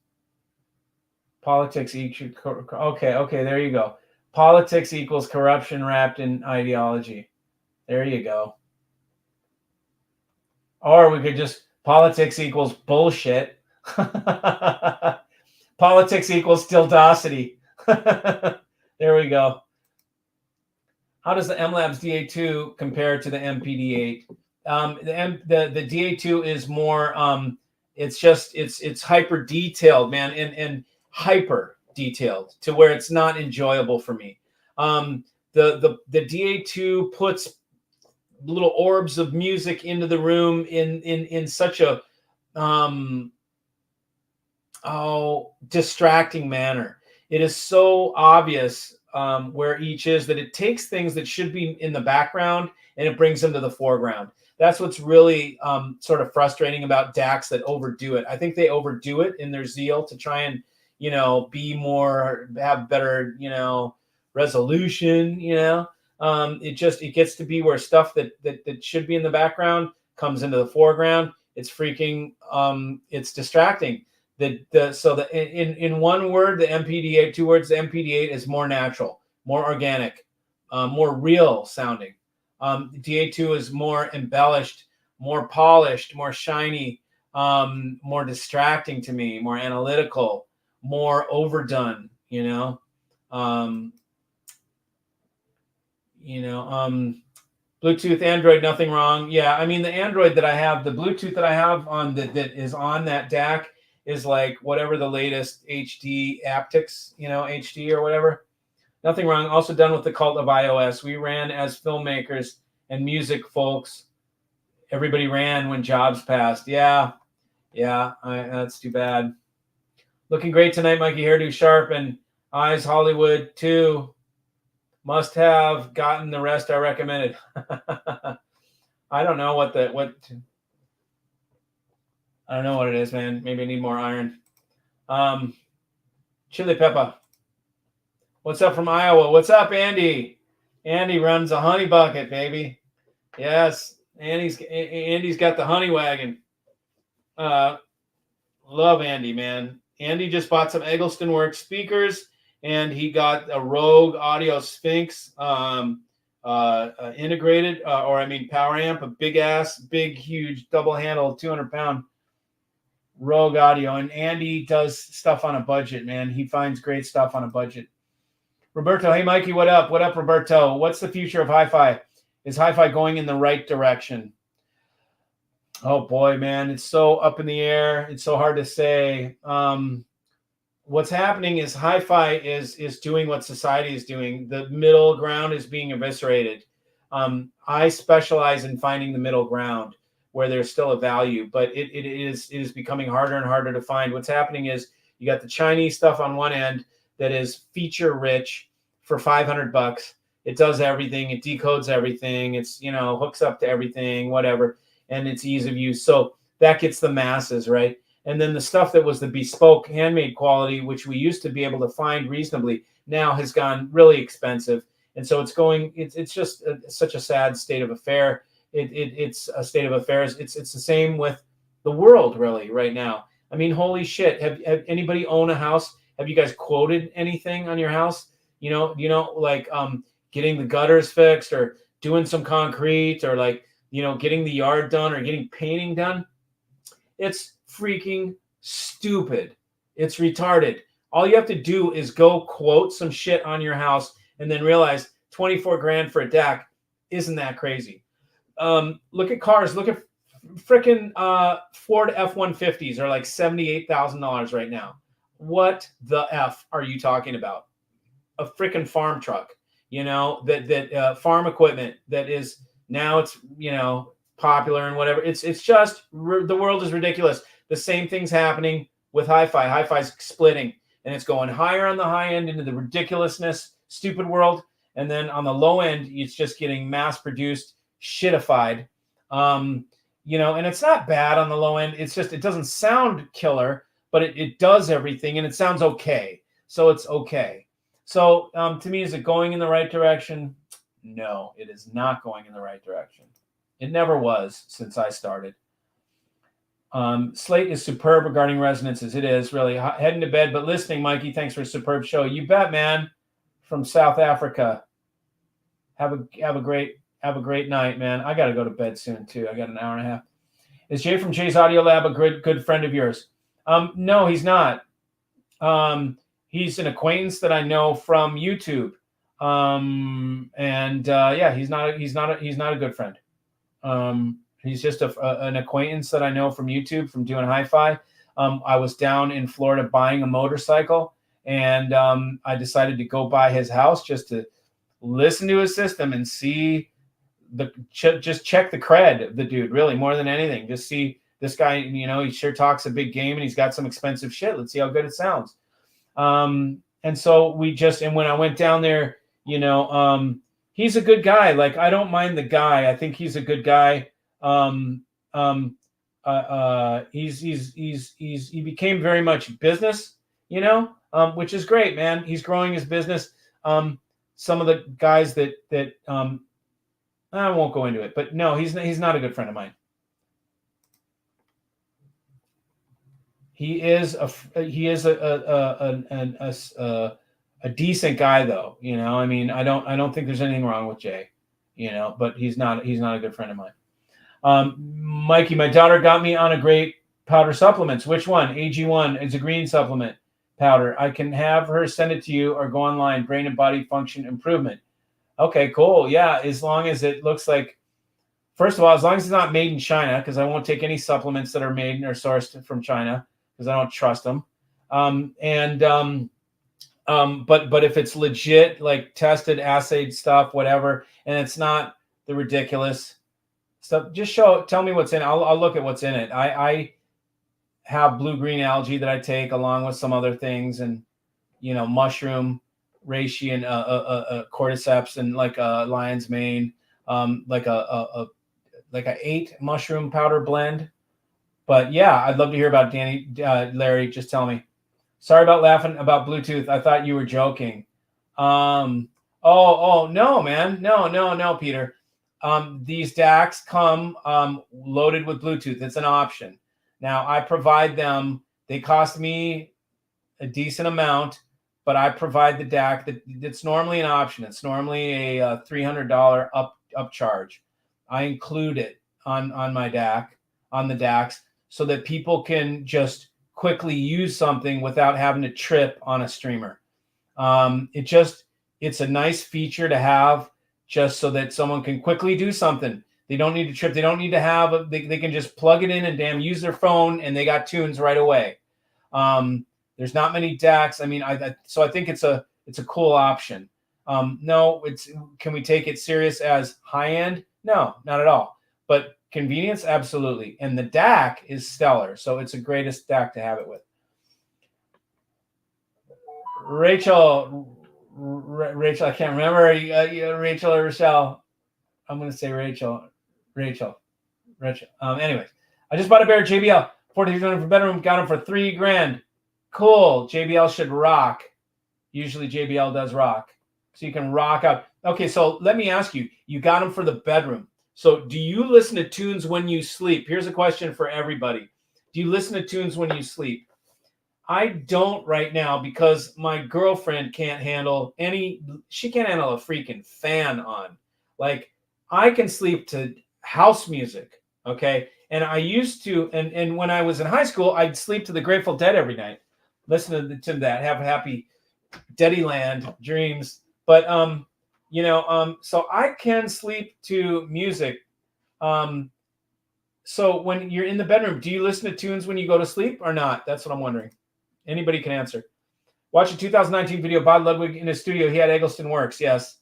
S1: Politics equals, okay, there you go. Politics equals corruption wrapped in ideology. There you go. Or we could just, politics equals bullshit. Politics equals stildosity. There we go. How does the MLabs DA2 compare to the MPD8? The DA2 is more, it's hyper detailed, man, and hyper detailed to where it's not enjoyable for me. The DA2 puts little orbs of music into the room in such a distracting manner. It is so obvious where each is that it takes things that should be in the background and it brings them to the foreground. That's what's really sort of frustrating about DACs that overdo it. I think they overdo it in their zeal to try and, be more, have better, resolution, it gets to be where stuff that should be in the background comes into the foreground. It's freaking, it's distracting. In one word, the MPD8, 2 words, the MPD8 is more natural, more organic, more real sounding. DA2 is more embellished, more polished, more shiny, more distracting to me, more analytical, more overdone, Bluetooth, Android, nothing wrong. Yeah, I mean, the Android that I have, the Bluetooth that I have on that is on that DAC is like whatever the latest HD aptics, HD or whatever. Nothing wrong. Also done with the cult of iOS. We ran as filmmakers and music folks. Everybody ran when Jobs passed. Yeah, that's too bad. Looking great tonight, Mikey. Hairdo sharp and eyes Hollywood too. Must have gotten the rest I recommended. I don't know what I don't know what it is, man. Maybe I need more iron. Chili pepper. What's up from Iowa? What's up, Andy? Andy runs a honey bucket, baby. Yes, Andy's got the honey wagon. Love Andy, man. Andy just bought some Eggleston Works speakers, and he got a Rogue Audio Sphinx integrated, power amp, a big, huge, double-handled, 200-pound Rogue Audio. And Andy does stuff on a budget, man. He finds great stuff on a budget. Roberto, hey, Mikey, what up? What up, Roberto? What's the future of hi-fi? Is hi-fi going in the right direction? Oh, boy, man. It's so up in the air. It's so hard to say. What's happening is hi-fi is doing what society is doing. The middle ground is being eviscerated. I specialize in finding the middle ground where there's still a value, but it is becoming harder and harder to find. What's happening is you got the Chinese stuff on one end that is feature rich for $500. It does everything. It decodes everything. It's, hooks up to everything, whatever. And it's ease of use. So that gets the masses, right? And then the stuff that was the bespoke handmade quality, which we used to be able to find reasonably, now has gone really expensive. And so it's just such a sad state of affair. It's a state of affairs. It's the same with the world really right now. I mean, holy shit. Have anybody own a house? Have you guys quoted anything on your house? Like getting the gutters fixed or doing some concrete or like, getting the yard done or getting painting done? It's freaking stupid. It's retarded. All you have to do is go quote some shit on your house and then realize 24 grand for a DAC isn't that crazy. Look at cars. Look at freaking Ford F-150s are like $78,000 right now. What the F are you talking about? A freaking farm truck, that farm equipment that is now it's, popular and whatever. It's just the world is ridiculous. The same thing's happening with hi-fi. Hi-fi's splitting, and it's going higher on the high end into the ridiculousness, stupid world, and then on the low end, it's just getting mass-produced, shitified. You know, and it's not bad on the low end. It's just, it doesn't sound killer, but it does everything, and it sounds okay. So it's okay. So to me, is it going in the right direction? No, it is not going in the right direction. It never was since I started. Slate is superb regarding resonances. It is really heading to bed, but listening, Mikey. Thanks for a superb show. You bet, man. From South Africa. Have a great night, man. I got to go to bed soon too. I got an hour and a half. Is Jay from Jay's Audio Lab a good friend of yours? No, he's not. He's an acquaintance that I know from YouTube. Yeah, he's not a good friend. He's just an acquaintance that I know from YouTube, from doing hi-fi. I was down in Florida buying a motorcycle, and I decided to go by his house just to listen to his system and see just check the cred of the dude, really, more than anything. Just see this guy, you know, he sure talks a big game and he's got some expensive shit. Let's see how good it sounds. And so and when I went down there, you know, he's a good guy. Like, I don't mind the guy. I think he's a good guy. He became very much business, you know, which is great, man. He's growing his business. Some of the guys that I won't go into it, but no, he's not a good friend of mine. He is a decent guy, though. You know, I mean, I don't think there's anything wrong with Jay, you know, but he's not a good friend of mine. Mikey, my daughter got me on a great powder supplements. Which one? AG1 is a green supplement powder. I can have her send it to you or go online. Brain and body function improvement. Okay, cool. Yeah, as long as it looks like, first of all, as long as it's not made in China, because I won't take any supplements that are made or sourced from China because I don't trust them. But if it's legit, like tested, assayed stuff, whatever, and it's not the ridiculous stuff, just tell me what's in it. I'll look at what's in it. I have blue-green algae that I take along with some other things, and, you know, mushroom, reishi, and cordyceps, and like a lion's mane, like a 8 mushroom powder blend. But yeah, I'd love to hear about Danny. Larry, just tell me. Sorry about laughing about Bluetooth. I thought you were joking. Oh no, man, no, Peter. These DACs come loaded with Bluetooth. It's an option. Now I provide them. They cost me a decent amount, but I provide the DAC. It's normally an option. It's normally a $300 upcharge. I include it on my DAC, on the DACs, so that people can just quickly use something without having to trip on a streamer. It's a nice feature to have, just so that someone can quickly do something. They don't need to trip. They don't need to have, they can just plug it in and use their phone, and they got tunes right away. There's not many DACs. I mean, so I think it's a cool option. No, can we take it serious as high end? No, not at all. But convenience, absolutely. And the DAC is stellar. So it's the greatest DAC to have it with. Rachel, I can't remember. Rachel or Rochelle? I'm going to say Rachel. Anyways, I just bought a pair of JBL 4300 for bedroom. Got them for $3,000. Cool. JBL should rock. Usually JBL does rock. So you can rock out. Okay, so let me ask you. You got them for the bedroom. So do you listen to tunes when you sleep? Here's a question for everybody. Do you listen to tunes when you sleep? I don't right now, because my girlfriend can't handle she can't handle a freaking fan on. Like, I can sleep to house music, okay? And I used to, and when I was in high school, I'd sleep to the Grateful Dead every night. Listen to that, have happy Deadyland dreams. But, so I can sleep to music. So when you're in the bedroom, do you listen to tunes when you go to sleep or not? That's what I'm wondering. Anybody can answer. Watch a 2019 video, Bob Ludwig in his studio. He had Eggleston Works, yes.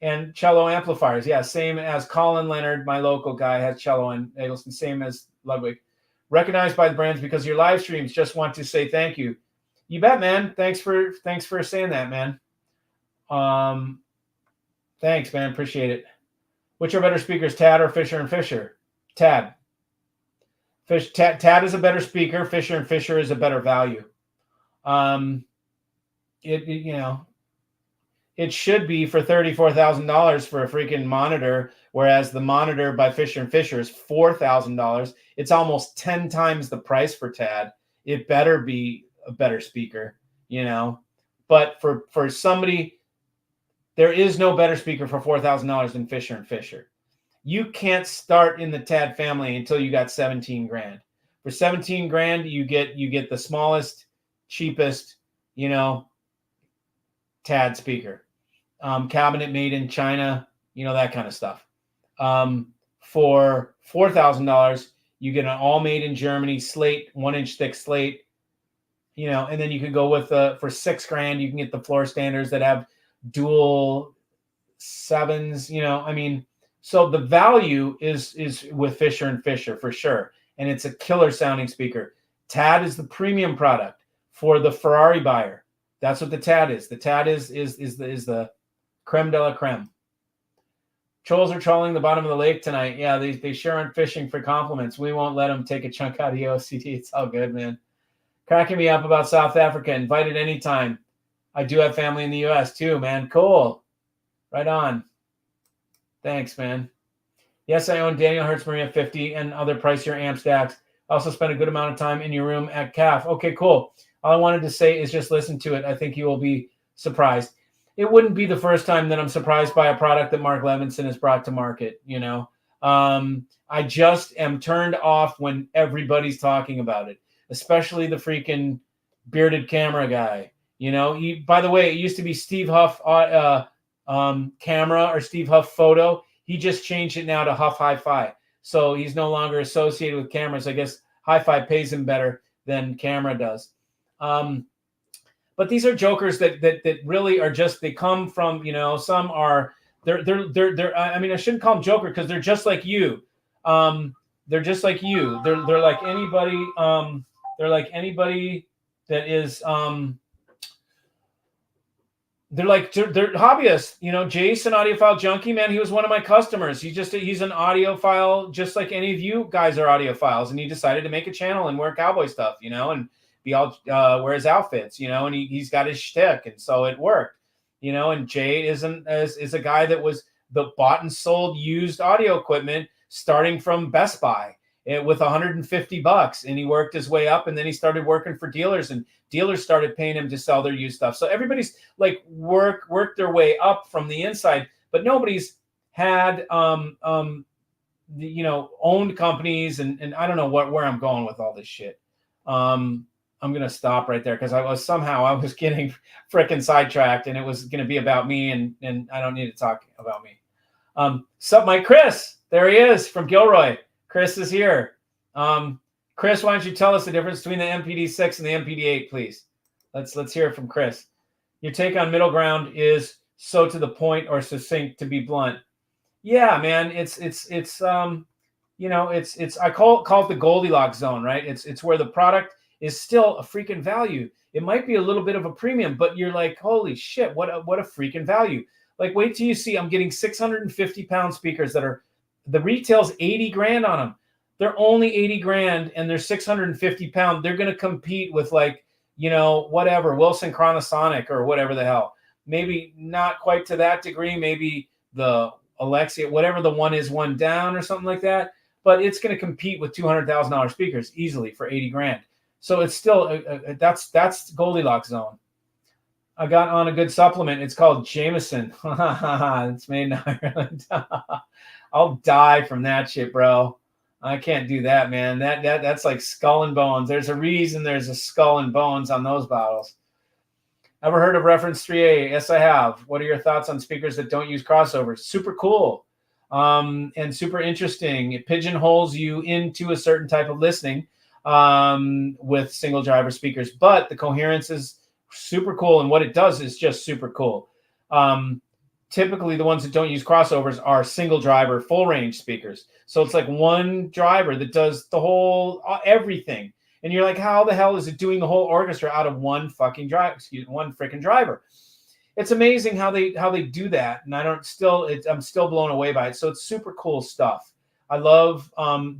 S1: And cello amplifiers, yeah. Same as Colin Leonard, my local guy, has cello and Eggleston, same as Ludwig. Recognized by the brands because your live streams. Just want to say thank you. You bet, man. Thanks for saying that, man. Thanks, man. Appreciate it. Which are better speakers, Tad or Fisher and Fisher? Tad. Tad is a better speaker. Fisher and Fisher is a better value. It should be for $34,000 for a freaking monitor, whereas the monitor by Fisher and Fisher is $4,000. It's almost 10 times the price for Tad. It better be a better speaker, But for somebody, there is no better speaker for $4,000 than Fisher and Fisher. You can't start in the Tad family until you got 17 grand. For 17 grand, you get the smallest, cheapest, Tad speaker. Cabinet made in China, that kind of stuff. For $4,000, you get an all made in Germany slate, 1-inch thick slate, and then you could go with for $6 grand, you can get the floor standards that have dual 7s, so the value is with Fisher and Fisher for sure. And it's a killer sounding speaker. Tad is the premium product for the Ferrari buyer. That's what the Tad is. The Tad is the creme de la creme. Trolls are trolling the bottom of the lake tonight. Yeah, they sure aren't fishing for compliments. We won't let them take a chunk out of the OCD. It's all good, man. Cracking me up about South Africa. Invited anytime. I do have family in the U.S. too, man. Cool. Right on. Thanks, man. Yes, I own Daniel Hertz Maria 50 and other pricier amp stacks. I also spent a good amount of time in your room at CAF. Okay, cool. All I wanted to say is just listen to it. I think you will be surprised. It wouldn't be the first time that I'm surprised by a product that Mark Levinson has brought to market, I just am turned off when everybody's talking about it, especially the freaking bearded camera guy. By the way, it used to be Steve Huff camera or Steve Huff photo. He just changed it now to Huff Hi-Fi. So he's no longer associated with cameras. I guess Hi-Fi pays him better than camera does. But these are jokers that really are just, they come from, some are, they're I shouldn't call them joker because they're just like you. They're just like you. They're like anybody. They're like anybody that is, they're hobbyists, Jason, Audiophile Junkie, man, he was one of my customers. He's an audiophile, just like any of you guys are audiophiles. And he decided to make a channel and wear cowboy stuff, and be all, wear his outfits, and he's got his shtick. And so it worked, and Jay is a guy that was bought and sold used audio equipment starting from Best Buy with $150, and he worked his way up, and then he started working for dealers, and dealers started paying him to sell their used stuff. So everybody's like worked their way up from the inside, but nobody's had owned companies, and I don't know where I'm going with all this shit. I'm gonna stop right there because I was getting frickin' sidetracked, and it was gonna be about me, and I don't need to talk about me. Sup, Mike Chris? There he is from Gilroy. Chris is here. Chris, why don't you tell us the difference between the MPD6 and the MPD8, please? Let's hear it from Chris. Your take on middle ground is so to the point or succinct to be blunt. Yeah, man, it's I call it the Goldilocks zone, right? It's where the product is still a freaking value. It might be a little bit of a premium, but you're like, holy shit, what a freaking value. Like, wait till you see, I'm getting 650-pound speakers that are, the retail's 80 grand on them. They're only 80 grand and they're 650 pounds. They're going to compete with whatever, Wilson Chronosonic or whatever the hell. Maybe not quite to that degree. Maybe the Alexia, whatever the one is, one down or something like that. But it's going to compete with $200,000 speakers easily for 80 grand. So it's still, that's Goldilocks zone. I got on a good supplement. It's called Jameson. It's made in Ireland. I'll die from that shit, bro. I can't do that, man. That's like skull and bones. There's a reason there's a skull and bones on those bottles. Ever heard of Reference 3A? Yes, I have. What are your thoughts on speakers that don't use crossovers? Super cool and super interesting. It pigeonholes you into a certain type of listening with single driver speakers, but the coherence is super cool, and what it does is just super cool. typically the ones that don't use crossovers are single driver, full range speakers. So it's like one driver that does the whole everything. And you're like, how the hell is it doing the whole orchestra out of one fucking driver? One freaking driver. It's amazing how they do that, and I'm still blown away by it. So it's super cool stuff. I love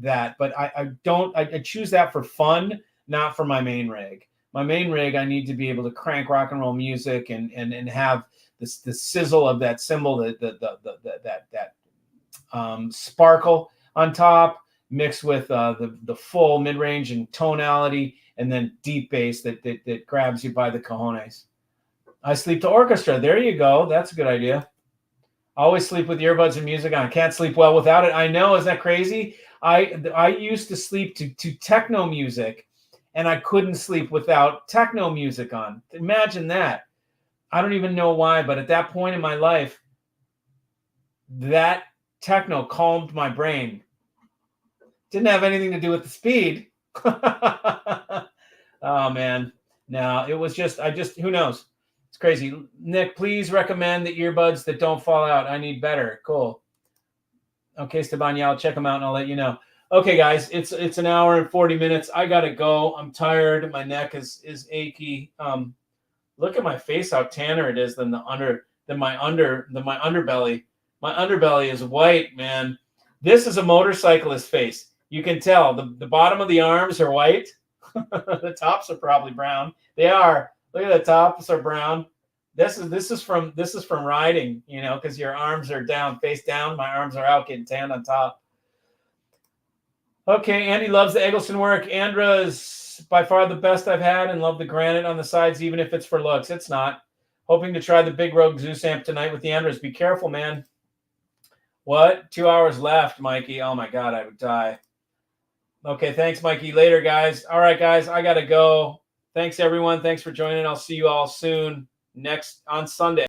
S1: that, but I choose that for fun, not for my main rig. My main rig, I need to be able to crank rock and roll music and have the sizzle of that cymbal, that sparkle on top, mixed with the full mid range and tonality, and then deep bass that grabs you by the cojones. I sleep to orchestra. There you go. That's a good idea. I always sleep with earbuds and music on. I can't sleep well without it. I know. Isn't that crazy? I used to sleep to techno music, and I couldn't sleep without techno music on. Imagine that. I don't even know why, but at that point in my life, that techno calmed my brain. Didn't have anything to do with the speed. Oh, man. No, it was just, who knows? It's crazy. Nick, please recommend the earbuds that don't fall out. I need better. Cool. Okay, Esteban, yeah, I'll check them out and I'll let you know. Okay, guys, it's an hour and 40 minutes. I gotta go. I'm tired. My neck is achy. Look at my face, how tanner it is than my underbelly. My underbelly is white, man. This is a motorcyclist face. You can tell the bottom of the arms are white. The tops are probably brown. They are. Look at the tops are brown. This is from riding, you know, because your arms are down, face down. My arms are out, getting tan on top. Okay, Andy loves the Eggleston work. Andra is by far the best I've had, and love the granite on the sides, even if it's for looks. It's not. Hoping to try the Big Rogue Zeus amp tonight with the Andras. Be careful, man. What? 2 hours left, Mikey. Oh my God, I would die. Okay, thanks, Mikey. Later, guys. All right, guys, I gotta go. Thanks, everyone. Thanks for joining. I'll see you all soon on Sunday.